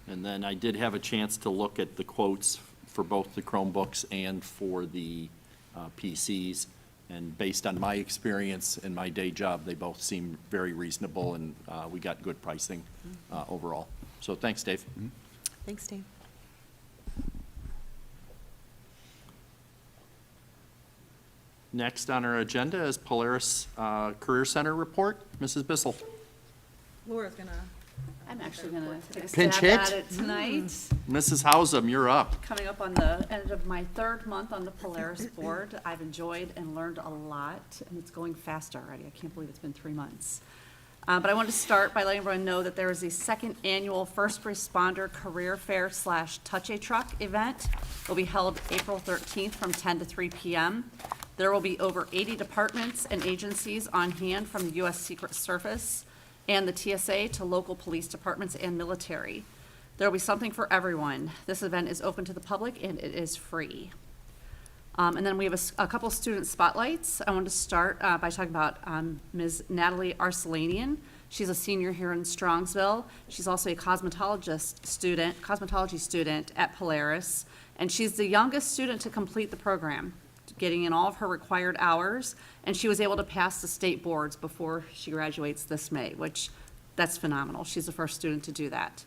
And then I did have a chance to look at the quotes for both the Chromebooks and for the PCs. And based on my experience in my day job, they both seem very reasonable, and we got good pricing overall. So thanks, Dave. Thanks, Dave. Next on our agenda is Polaris Career Center report. Mrs. Bissell. Laura's gonna. I'm actually gonna take a Pinch stab at hit? it tonight. Mrs. Hausum, you're up. Coming up on the end of my third month on the Polaris board, I've enjoyed and learned a lot, and it's going fast already. I can't believe it's been 3 months. But I wanted to start by letting everyone know that there is a second annual First Responder Career Fair / Touch a Truck event. It will be held April 13th from 10 to 3 p.m. There will be over 80 departments and agencies on hand from the U.S. Secret Service and the TSA to local police departments and military. There will be something for everyone. This event is open to the public and it is free. And then we have a couple student spotlights. I want to start by talking about Ms. Natalie Arcelanian. She's a senior here in Strongsville. She's also a cosmetology student at Polaris, and she's the youngest student to complete the program, getting in all of her required hours, and she was able to pass the state boards before she graduates this May, which that's phenomenal. She's the first student to do that.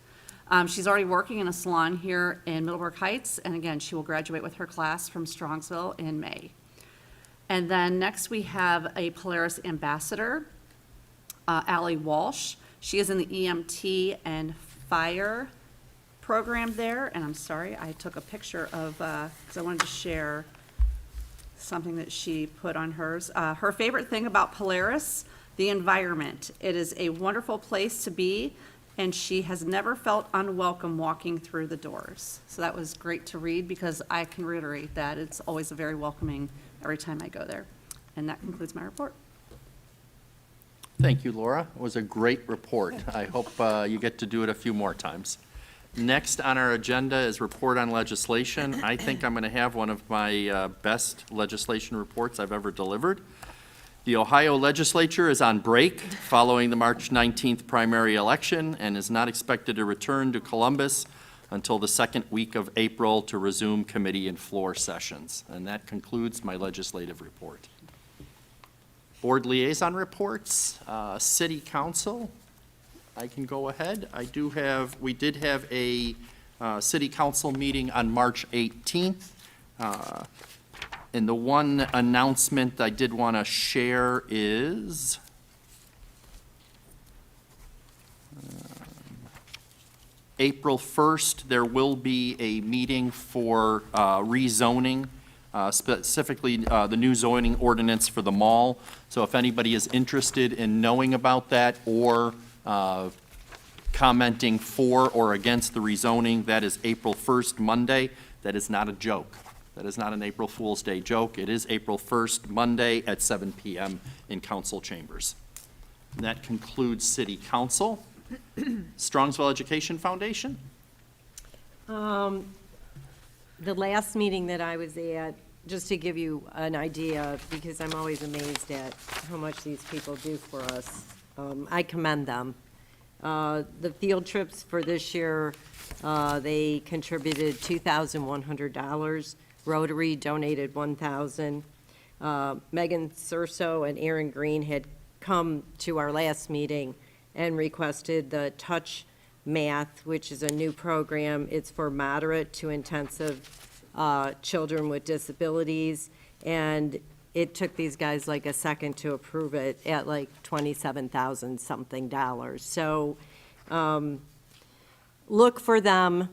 She's already working in a salon here in Middleburg Heights, and again, she will graduate with her class from Strongsville in May. And then next we have a Polaris ambassador, Allie Walsh. She is in the EMT and fire program there, and I'm sorry, I took a picture of, because I wanted to share something that she put on hers. Her favorite thing about Polaris, the environment. It is a wonderful place to be. and she has never felt unwelcome walking through the doors. So that was great to read, because I can reiterate that it's always a very welcoming every time I go there. And that concludes my report. Thank you, Laura. It was a great report. I hope you get to do it a few more times. Next on our agenda is report on legislation. I think I'm going to have one of my best legislation reports I've ever delivered. The Ohio legislature is on break following the March 19th primary election and is not expected to return to Columbus until the second week of April to resume committee and floor sessions. And that concludes my legislative report. Board liaison reports, city council. I can go ahead. We did have a city council meeting on March 18th. And the one announcement I did want to share is April 1st, there will be a meeting for rezoning, specifically the new zoning ordinance for the mall. So if anybody is interested in knowing about that or commenting for or against the rezoning, that is April 1st, Monday. That is not a joke. That is not an April Fool's Day joke. It is April 1st, Monday at 7 p.m. in council chambers. And that concludes city council. Strongsville Education Foundation? The last meeting that I was at, just to give you an idea, because I'm always amazed at how much these people do for us, I commend them. The field trips for this year, they contributed $2,100. Rotary donated $1,000. Megan Surso and Aaron Green had come to our last meeting and requested the Touch Math, which is a new program. It's for moderate to intensive children with disabilities. And it took these guys like a second to approve it at like $27,000 something. So look for them.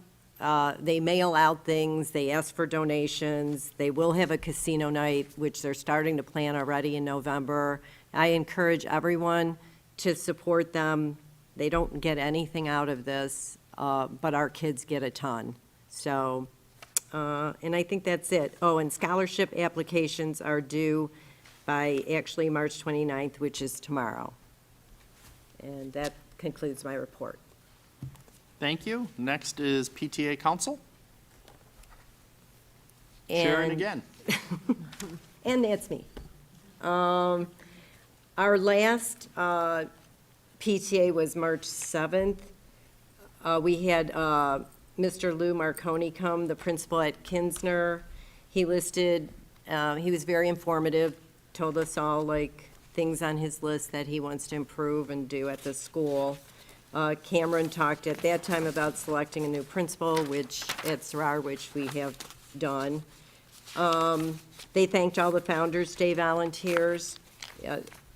They mail out things, they ask for donations, they will have a casino night, which they're starting to plan already in November. I encourage everyone to support them. They don't get anything out of this, but our kids get a ton. So, and I think that's it. Oh, and scholarship applications are due by actually March 29th, which is tomorrow. And that concludes my report. Thank you. Next is PTA Council. Sharon again. And that's me. Our last PTA was March 7th. We had Mr. Lou Marconi come, the principal at Kinsner. He listed, he was very informative, told us all like things on his list that he wants to improve and do at the school. Cameron talked at that time about selecting a new principal, which at Sarar, which we have done. They thanked all the Founders Day volunteers.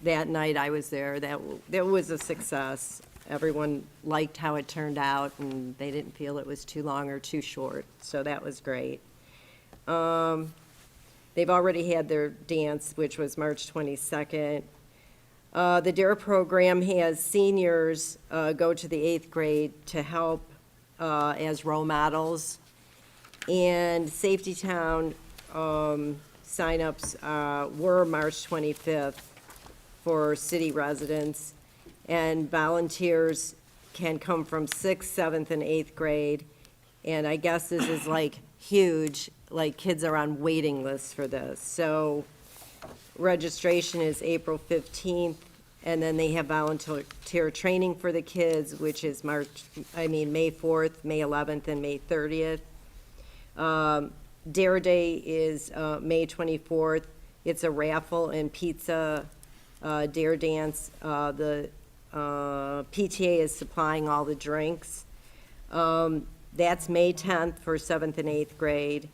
That night I was there. That was a success. Everyone liked how it turned out, and they didn't feel it was too long or too short, so that was great. They've already had their dance, which was March 22nd. The DARE program has seniors go to the 8th grade to help as role models. And Safety Town signups were March 25th for city residents. And volunteers can come from 6th, 7th, and 8th grade. And I guess this is like huge, like kids are on waiting lists for this. So registration is April 15th, and then they have volunteer training for the kids, which is May 4th, May 11th, and May 30th. Dare Day is May 24th. It's a raffle and pizza dare dance. The PTA is supplying all the drinks. That's May 10th for 7th and 8th grade,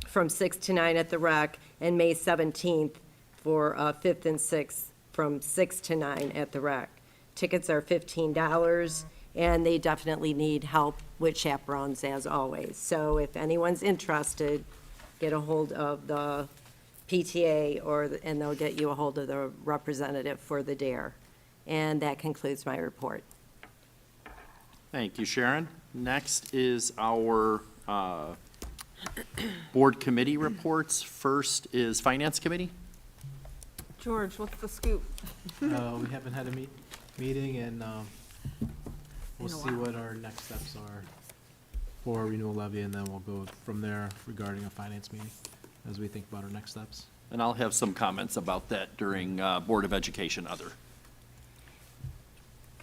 from 6 to 9 at the rec, and May 17th for 5th and 6th from 6 to 9 at the rec. Tickets are $15, and they definitely need help with chaperones, as always. So if anyone's interested, get a hold of the PTA, and they'll get you a hold of the representative for the DARE. And that concludes my report. Thank you, Sharon. Next is our board committee reports. First is Finance Committee. George, what's the scoop? We haven't had a meeting, and we'll In a see while. what our next steps are for renewal levy, and then we'll go from there regarding a finance meeting as we think about our next steps. And I'll have some comments about that during Board of Education other.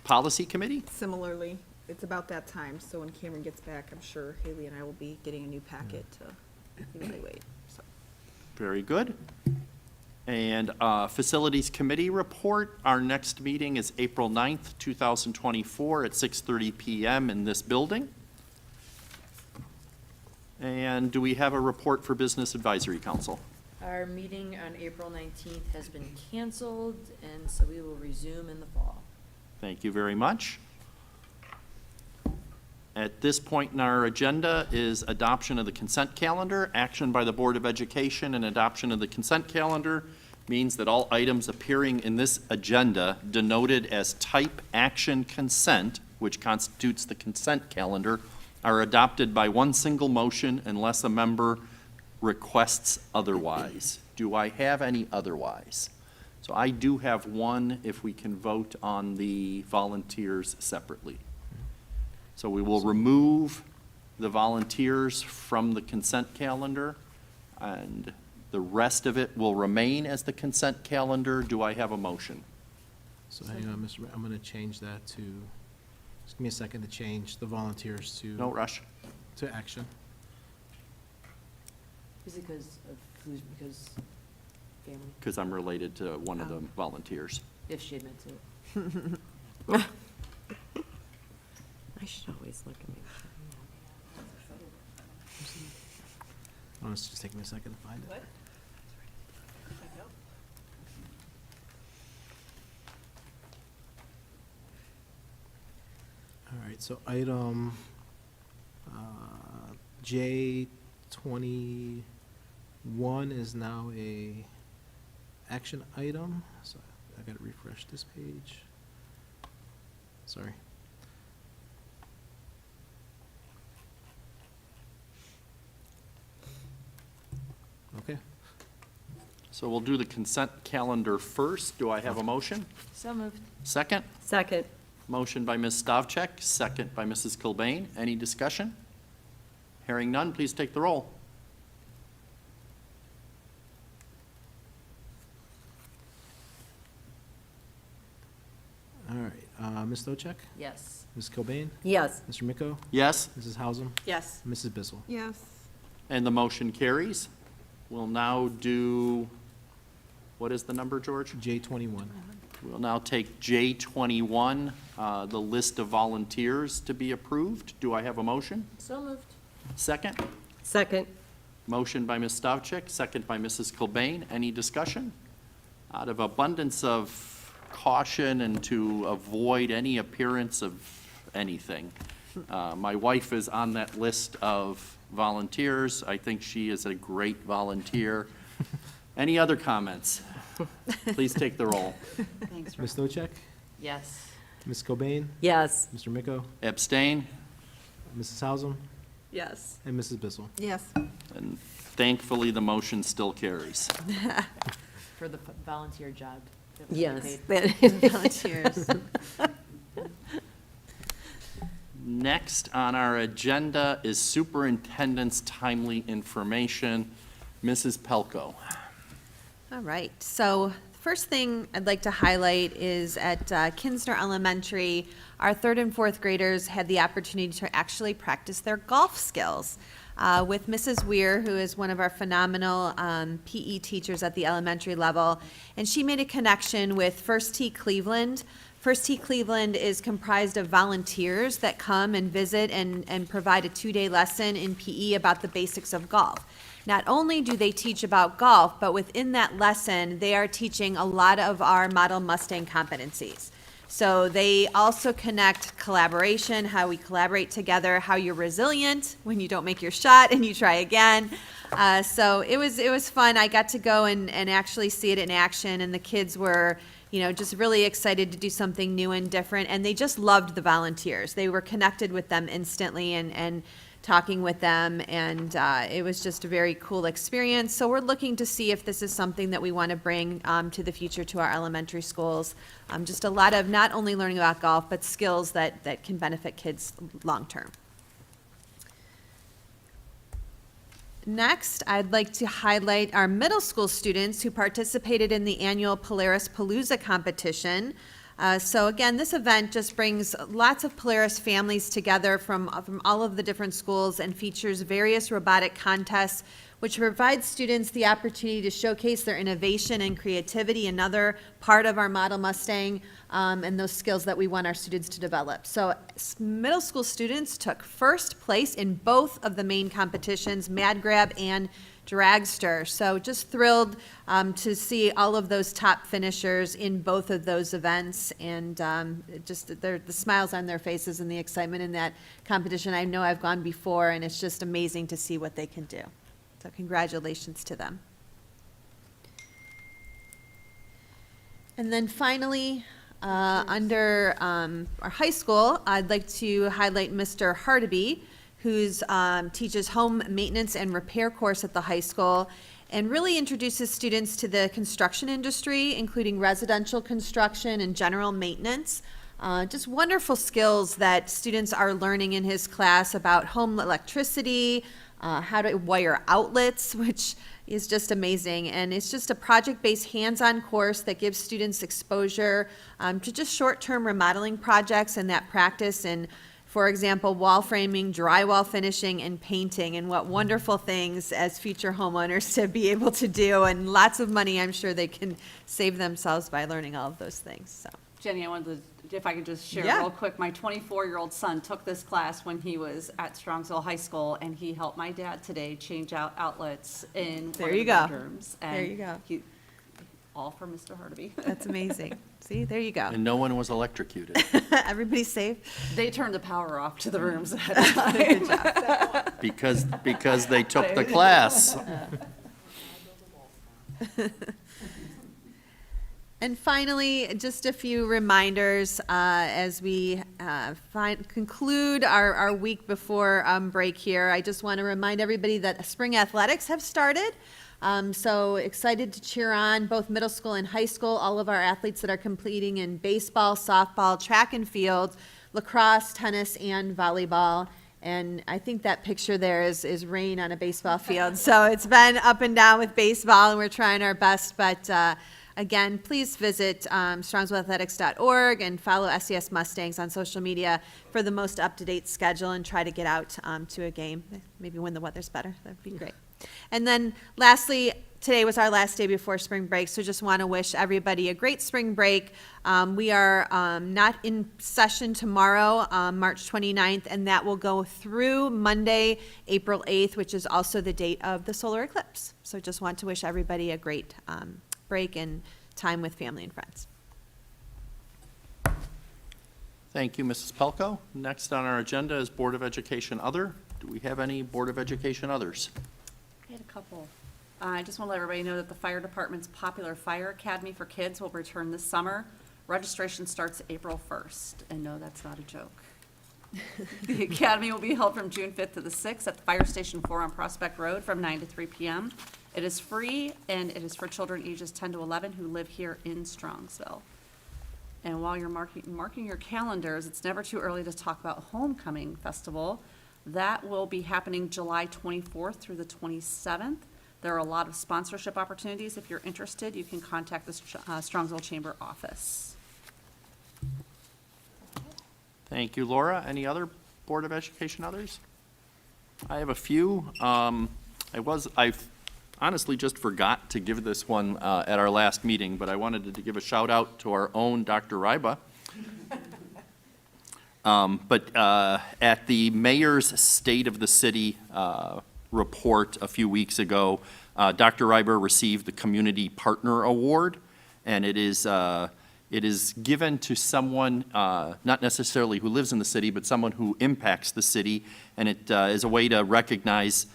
Policy Committee? Similarly, it's about that time, so when Cameron gets back, I'm sure Haley and I will be getting a new packet to evaluate, so. Very good. And Facilities Committee report. Our next meeting is April 9th, 2024 at 6:30 PM in this building. And do we have a report for Business Advisory Council? Our meeting on April 19th has been canceled, and so we will resume in the fall. Thank you very much. At this point in our agenda is adoption of the consent calendar. Action by the Board of Education and adoption of the consent calendar means that all items appearing in this agenda denoted as type action consent, which constitutes the consent calendar, are adopted by one single motion unless a member requests otherwise. Do I have any otherwise? So I do have one if we can vote on the volunteers separately. So we will remove the volunteers from the consent calendar, and the rest of it will remain as the consent calendar. Do I have a motion? So hang on, Mr. I'm gonna change that to, just give me a second to change the volunteers to. No rush. To action. Is it because family, Because I'm related to one of the volunteers. if she admits it? I should always look at me. Oh, it's just taking me a second to find it. All right, so item J21 is now a action item, so I gotta refresh this page. Sorry. Okay. So we'll do the consent calendar first. Do I have a motion? So moved. Second? Second. Motion by Ms. Stavcek, second by Mrs. Kilbane. Any discussion? Hearing none, please take the roll. All right, Ms. Stochek? Yes. Ms. Cobain? Yes. Mr. Miko? Yes, Mrs. Hausum? Yes. Mrs. Bissell? Yes. and the motion carries. We'll now do, what is the number, George? J21. We'll now take J21, the list of volunteers to be approved. Do I have a motion? So moved. Second? Second. Motion by Ms. Stavcek, second by Mrs. Kilbane. Any discussion? Out of abundance of caution and to avoid any appearance of anything, my wife is on that list of volunteers. I think she is a great volunteer. Any other comments? Please take the roll. Thanks, Ms. Stochek? Yes. Ms. Cobain? Yes. Mr. Miko? Abstain? Mrs. Hausum? Yes. And Mrs. Bissell? Yes. And thankfully, the motion still carries. For the volunteer job. that we Yes. paid. Volunteers. Next on our agenda is superintendent's timely information. Mrs. Pelko. All right, so the first thing I'd like to highlight is at Kinsner Elementary, our third and fourth graders had the opportunity to actually practice their golf skills with Mrs. Weir, who is one of our phenomenal PE teachers at the elementary level, and she made a connection with First Tee Cleveland. First Tee Cleveland is comprised of volunteers that come and visit and provide a 2-day lesson in PE about the basics of golf. Not only do they teach about golf, but within that lesson, they are teaching a lot of our Model Mustang competencies. So they also connect collaboration, how we collaborate together, how you're resilient when you don't make your shot and you try again. So it was fun. I got to go and actually see it in action, and the kids were just really excited to do something new and different. And they just loved the volunteers. They were connected with them instantly and talking with them, and it was just a very cool experience. So we're looking to see if this is something that we want to bring to the future to our elementary schools. Just a lot of not only learning about golf, but skills that can benefit kids long-term. Next, I'd like to highlight our middle school students who participated in the annual Polaris Palooza competition. So again, this event just brings lots of Polaris families together from all of the different schools and features various robotic contests, which provides students the opportunity to showcase their innovation and creativity, another part of our Model Mustang, and those skills that we want our students to develop. So middle school students took first place in both of the main competitions, Mad Grab and Dragster. So just thrilled to see all of those top finishers in both of those events, and the smiles on their faces and the excitement in that competition. I know I've gone before, and it's just amazing to see what they can do. So congratulations to them. And then finally, under our high school, I'd like to highlight Mr. Hardaby, who's teaches home maintenance and repair course at the high school, and really introduces students to the construction industry, including residential construction and general maintenance. Just wonderful skills that students are learning in his class about home electricity, how to wire outlets, which is just amazing. And it's just a project-based hands-on course that gives students exposure to just short-term remodeling projects and that practice in, for example, wall framing, drywall finishing, and painting, and what wonderful things as future homeowners to be able to do, and lots of money I'm sure they can save themselves by learning all of those things. So. Jenny, I wanted to, if I could just share Yeah. real quick, my 24-year-old son took this class when he was at Strongsville High School, and he helped my dad today change out outlets in There one you of the go. bedrooms. There And you go. all for Mr. Hardaby. That's amazing. See, there you go. And no one was electrocuted. Everybody's safe. They turned the power off to the rooms ahead of time. Because they took the class. And finally, just a few reminders as we conclude our week before break here. I just want to remind everybody that spring athletics have started. So excited to cheer on both middle school and high school, all of our athletes that are completing in baseball, softball, track and field, lacrosse, tennis, and volleyball. And I think that picture there is rain on a baseball field. So it's been up and down with baseball, and we're trying our best. But again, please visit strongsvillathletics.org and follow SES Mustangs on social media for the most up-to-date schedule, and try to get out to a game, maybe when the weather's better. That'd be great. And then lastly, today was our last day before spring break, so just want to wish everybody a great spring break. We are not in session tomorrow, March 29th, and that will go through Monday, April 8th, which is also the date of the solar eclipse. So just want to wish everybody a great break and time with family and friends. Thank you, Mrs. Pelko. Next on our agenda is Board of Education Other. Do we have any Board of Education Others? I had a couple. I just want to let everybody know that the fire department's popular Fire Academy for Kids will return this summer. Registration starts April 1st, and no, that's not a joke. The academy will be held from June 5th to the 6th at the Fire Station 4 on Prospect Road from 9 to 3 p.m. It is free, and it is for children ages 10 to 11 who live here in Strongsville. And while you're marking your calendars, it's never too early to talk about Homecoming Festival. That will be happening July 24th through the 27th. There are a lot of sponsorship opportunities. If you're interested, you can contact the Strongsville Chamber office. Thank you, Laura. Any other Board of Education Others? I have a few. I honestly just forgot to give this one at our last meeting, but I wanted to give a shout out to our own Dr. Ryba. But at the Mayor's State of the City report a few weeks ago, Dr. Ryber received the Community Partner Award, and it is given to someone, not necessarily who lives in the city, but someone who impacts the city, and it is a way to recognize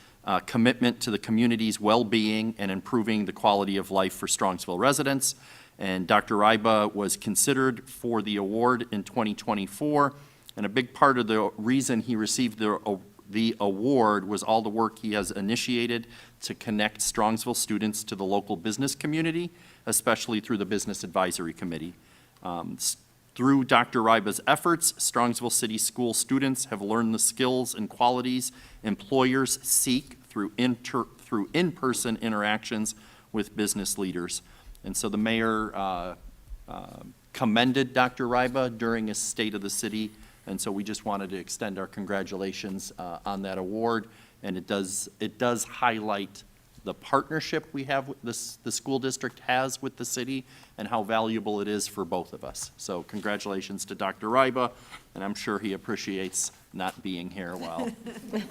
commitment to the community's well-being and improving the quality of life for Strongsville residents. And Dr. Ryba was considered for the award in 2024, and a big part of the reason he received the award was all the work he has initiated to connect Strongsville students to the local business community, especially through the Business Advisory Committee. Through Dr. Ryba's efforts, Strongsville City School students have learned the skills and qualities employers seek through in-person interactions with business leaders. And so the mayor commended Dr. Ryba during his State of the City, and so we just wanted to extend our congratulations on that award. And it does highlight the partnership we have, the school district has with the city, and how valuable it is for both of us. So congratulations to Dr. Ryba, and I'm sure he appreciates not being here while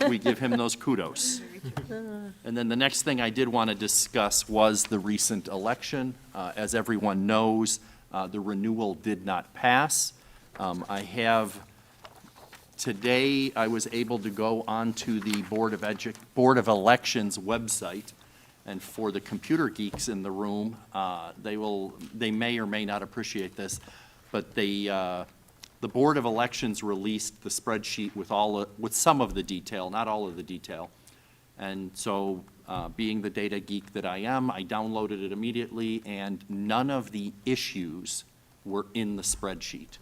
we give him those kudos. And then the next thing I did want to discuss was the recent election. As everyone knows, the renewal did not pass. Today, I was able to go onto the Board of Elections website, and for the computer geeks in the room, they may or may not appreciate this, but the Board of Elections released the spreadsheet with some of the detail, not all of the detail. And so, being the data geek that I am, I downloaded it immediately, and none of the issues were in the spreadsheet.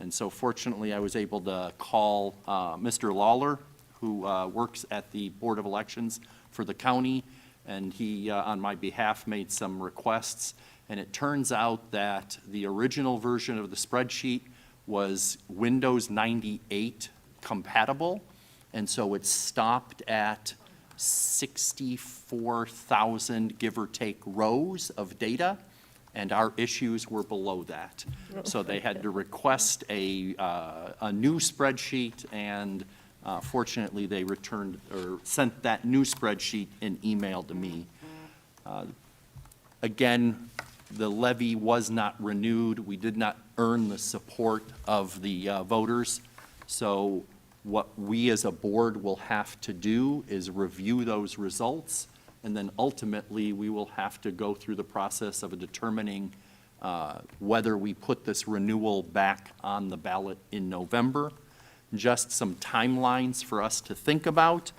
And so fortunately, I was able to call Mr. Lawler, who works at the Board of Elections for the county, and he, on my behalf, made some requests. And it turns out that the original version of the spreadsheet was Windows 98 compatible, and so it stopped at 64,000, give or take, rows of data, and our issues were below that. So they had to request a new spreadsheet, and fortunately, they returned or sent that new spreadsheet in email to me. Again, the levy was not renewed. We did not earn the support of the voters. So what we as a board will have to do is review those results, and then ultimately we will have to go through the process of determining whether we put this renewal back on the ballot in November. Just some timelines for us to think about.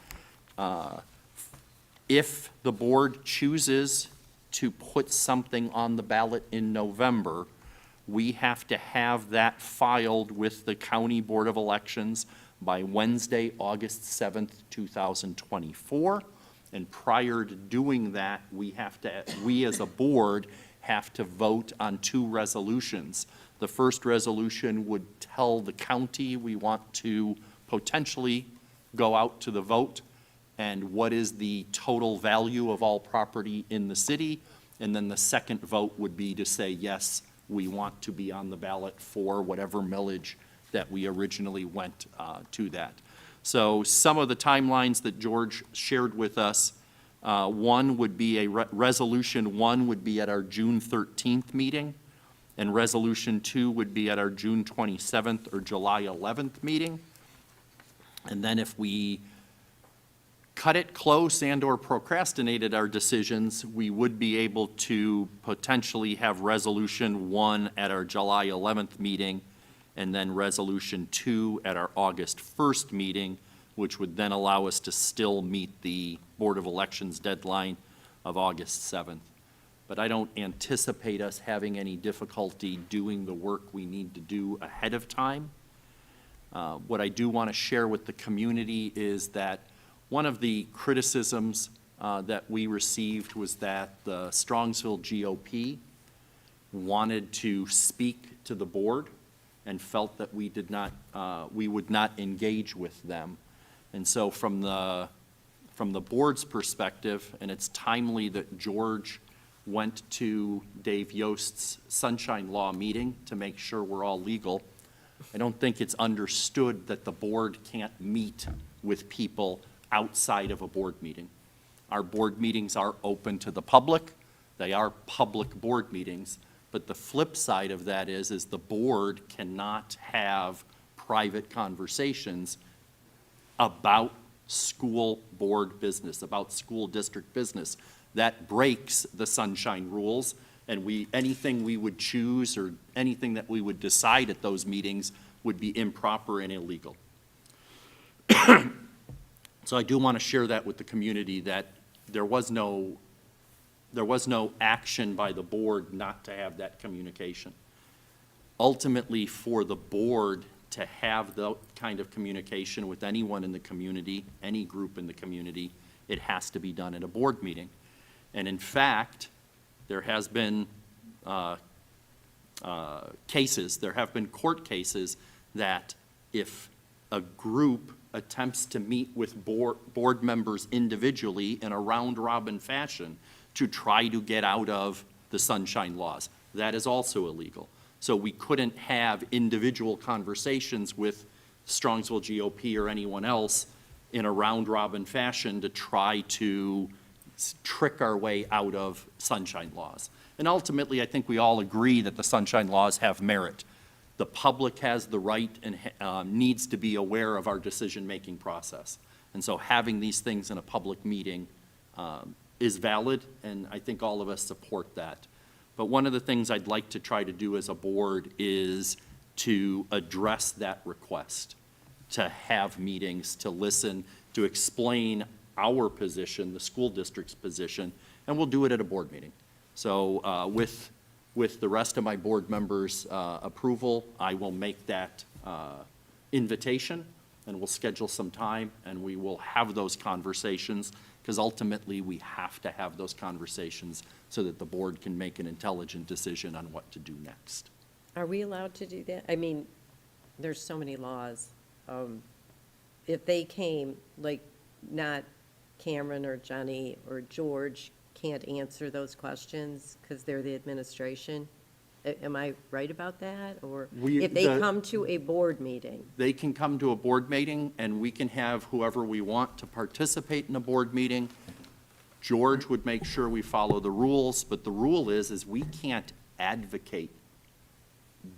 If the board chooses to put something on the ballot in November, we have to have that filed with the County Board of Elections by Wednesday, August 7th, 2024. And prior to doing that, we as a board have to vote on 2 resolutions. The first resolution would tell the county we want to potentially go out to the vote and what is the total value of all property in the city. And then the second vote would be to say, yes, we want to be on the ballot for whatever millage that we originally went to that. So some of the timelines that George shared with us, one would be resolution 1 would be at our June 13th meeting, and resolution 2 would be at our June 27th or July 11th meeting. And then if we cut it close and/or procrastinated our decisions, we would be able to potentially have resolution 1 at our July 11th meeting, and then resolution 2 at our August 1st meeting, which would then allow us to still meet the Board of Elections deadline of August 7th. But I don't anticipate us having any difficulty doing the work we need to do ahead of time. What I do want to share with the community is that one of the criticisms that we received was that the Strongsville GOP wanted to speak to the board and felt that we would not engage with them. And so from the board's perspective, and it's timely that George went to Dave Yost's Sunshine Law meeting to make sure we're all legal. I don't think it's understood that the board can't meet with people outside of a board meeting. Our board meetings are open to the public. They are public board meetings. But the flip side of that is the board cannot have private conversations about school board business, about school district business. That breaks the sunshine rules, And anything we would choose or anything that we would decide at those meetings would be improper and illegal. So I do want to share that with the community, that there was no action by the board not to have that communication. Ultimately, for the board to have the kind of communication with anyone in the community, any group in the community, it has to be done at a board meeting. And in fact, there have been court cases that if a group attempts to meet with board members individually in a round-robin fashion to try to get out of the sunshine laws, that is also illegal. So we couldn't have individual conversations with Strongsville GOP or anyone else in a round-robin fashion to try to trick our way out of sunshine laws. And ultimately, I think we all agree that the sunshine laws have merit. The public has the right and needs to be aware of our decision-making process. And so having these things in a public meeting is valid, and I think all of us support that. But one of the things I'd like to try to do as a board is to address that request, to have meetings, to listen, to explain our position, the school district's position, and we'll do it at a board meeting. So with the rest of my board members' approval, I will make that invitation, and we'll schedule some time, and we will have those conversations, because ultimately we have to have those conversations so that the board can make an intelligent decision on what to do next. Are we allowed to do that? I mean, there's so many laws. If they came, like, not Cameron or Johnny or George can't answer those questions because they're the administration. Am I right about that? Or if they come to a board meeting? They can come to a board meeting, and we can have whoever we want to participate in a board meeting. George would make sure we follow the rules, but the rule is we can't advocate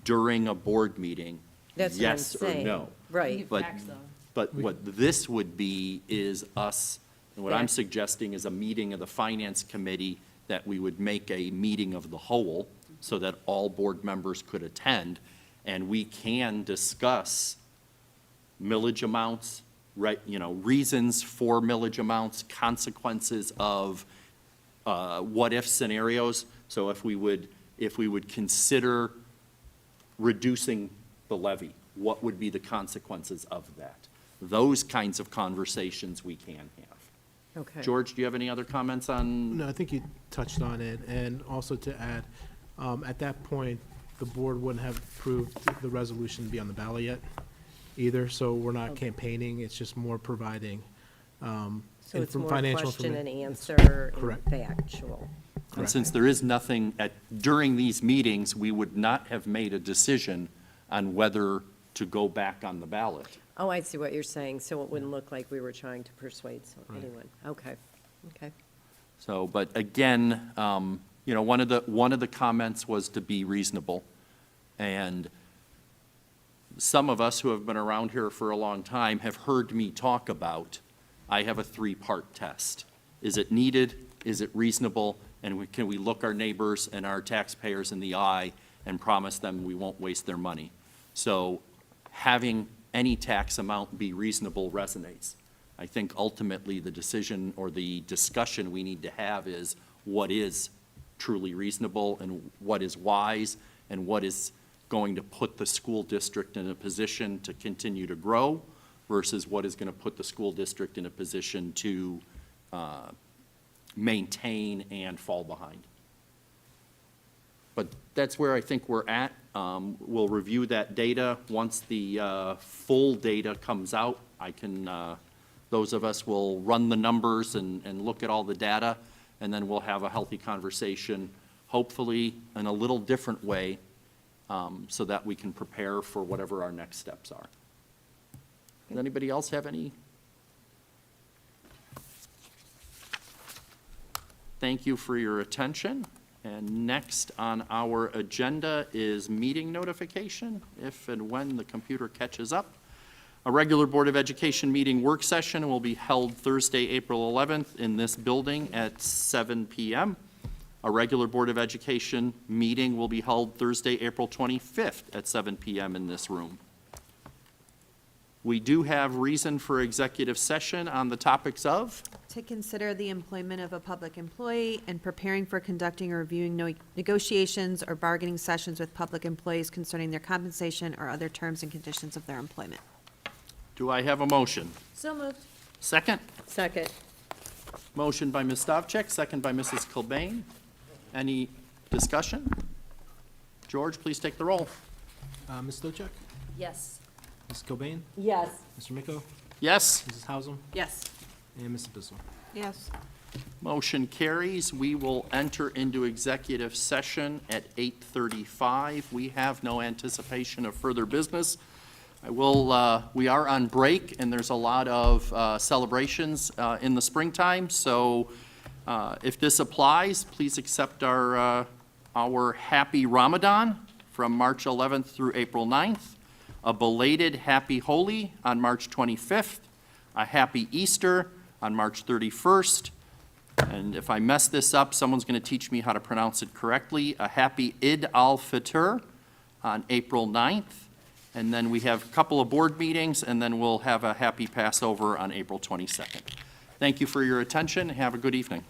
during a board meeting, That's yes what I'm or saying. no. Right. But what this would be is us, and what I'm suggesting is a meeting of the finance committee, that we would make a meeting of the whole so that all board members could attend, and we can discuss millage amounts, right, reasons for millage amounts, consequences of what-if scenarios. So if we would consider reducing the levy, what would be the consequences of that? Those kinds of conversations we can have. Okay. George, do you have any other comments on? No, I think you touched on it, and also to add, at that point, the board wouldn't have approved the resolution to be on the ballot yet either, so we're not campaigning, it's just more providing So it's more financial question and informa- answer and Correct. factual. And since there is nothing during these meetings, we would not have made a decision on whether to go back on the ballot. Oh, I see what you're saying, so it wouldn't look like we were trying to persuade anyone. Okay, okay. So, but again, one of the comments was to be reasonable. And some of us who have been around here for a long time have heard me talk about, I have a 3-part test. Is it needed? Is it reasonable? And can we look our neighbors and our taxpayers in the eye and promise them we won't waste their money? So having any tax amount be reasonable resonates. I think ultimately the decision or the discussion we need to have is what is truly reasonable and what is wise and what is going to put the school district in a position to continue to grow versus what is going to put the school district in a position to maintain and fall behind. But that's where I think we're at. We'll review that data. Once the full data comes out, those of us will run the numbers and look at all the data, and then we'll have a healthy conversation, hopefully in a little different way, so that we can prepare for whatever our next steps are. Does anybody else have any? Thank you for your attention. And next on our agenda is meeting notification, if and when the computer catches up. A regular Board of Education meeting work session will be held Thursday, April 11th in this building at 7 p.m. A regular Board of Education meeting will be held Thursday, April 25th at 7 p.m. in this room. We do have reason for executive session on the topics of To consider the employment of a public employee and preparing for conducting or reviewing negotiations or bargaining sessions with public employees concerning their compensation or other terms and conditions of their employment. Do I have a motion? So moved. Second? Second. Motion by Ms. Stavcek, second by Mrs. Kilbane. Any discussion? George, please take the roll. Ms. Stochek? Yes. Ms. Cobain? Yes. Mr. Miko? Yes? Mrs. Hausum? Yes. And Mrs. Bissell? Yes. Motion carries. We will enter into executive session at 8:35. We have no anticipation of further business. We are on break, and there's a lot of celebrations in the springtime, so if this applies, please accept our happy Ramadan from March 11th through April 9th, a belated happy Holi on March 25th, a happy Easter on March 31st, and if I mess this up, someone's going to teach me how to pronounce it correctly, a happy Eid al-Fitr on April 9th, and then we have a couple of board meetings, and then we'll have a happy Passover on April 22nd. Thank you for your attention. Have a good evening.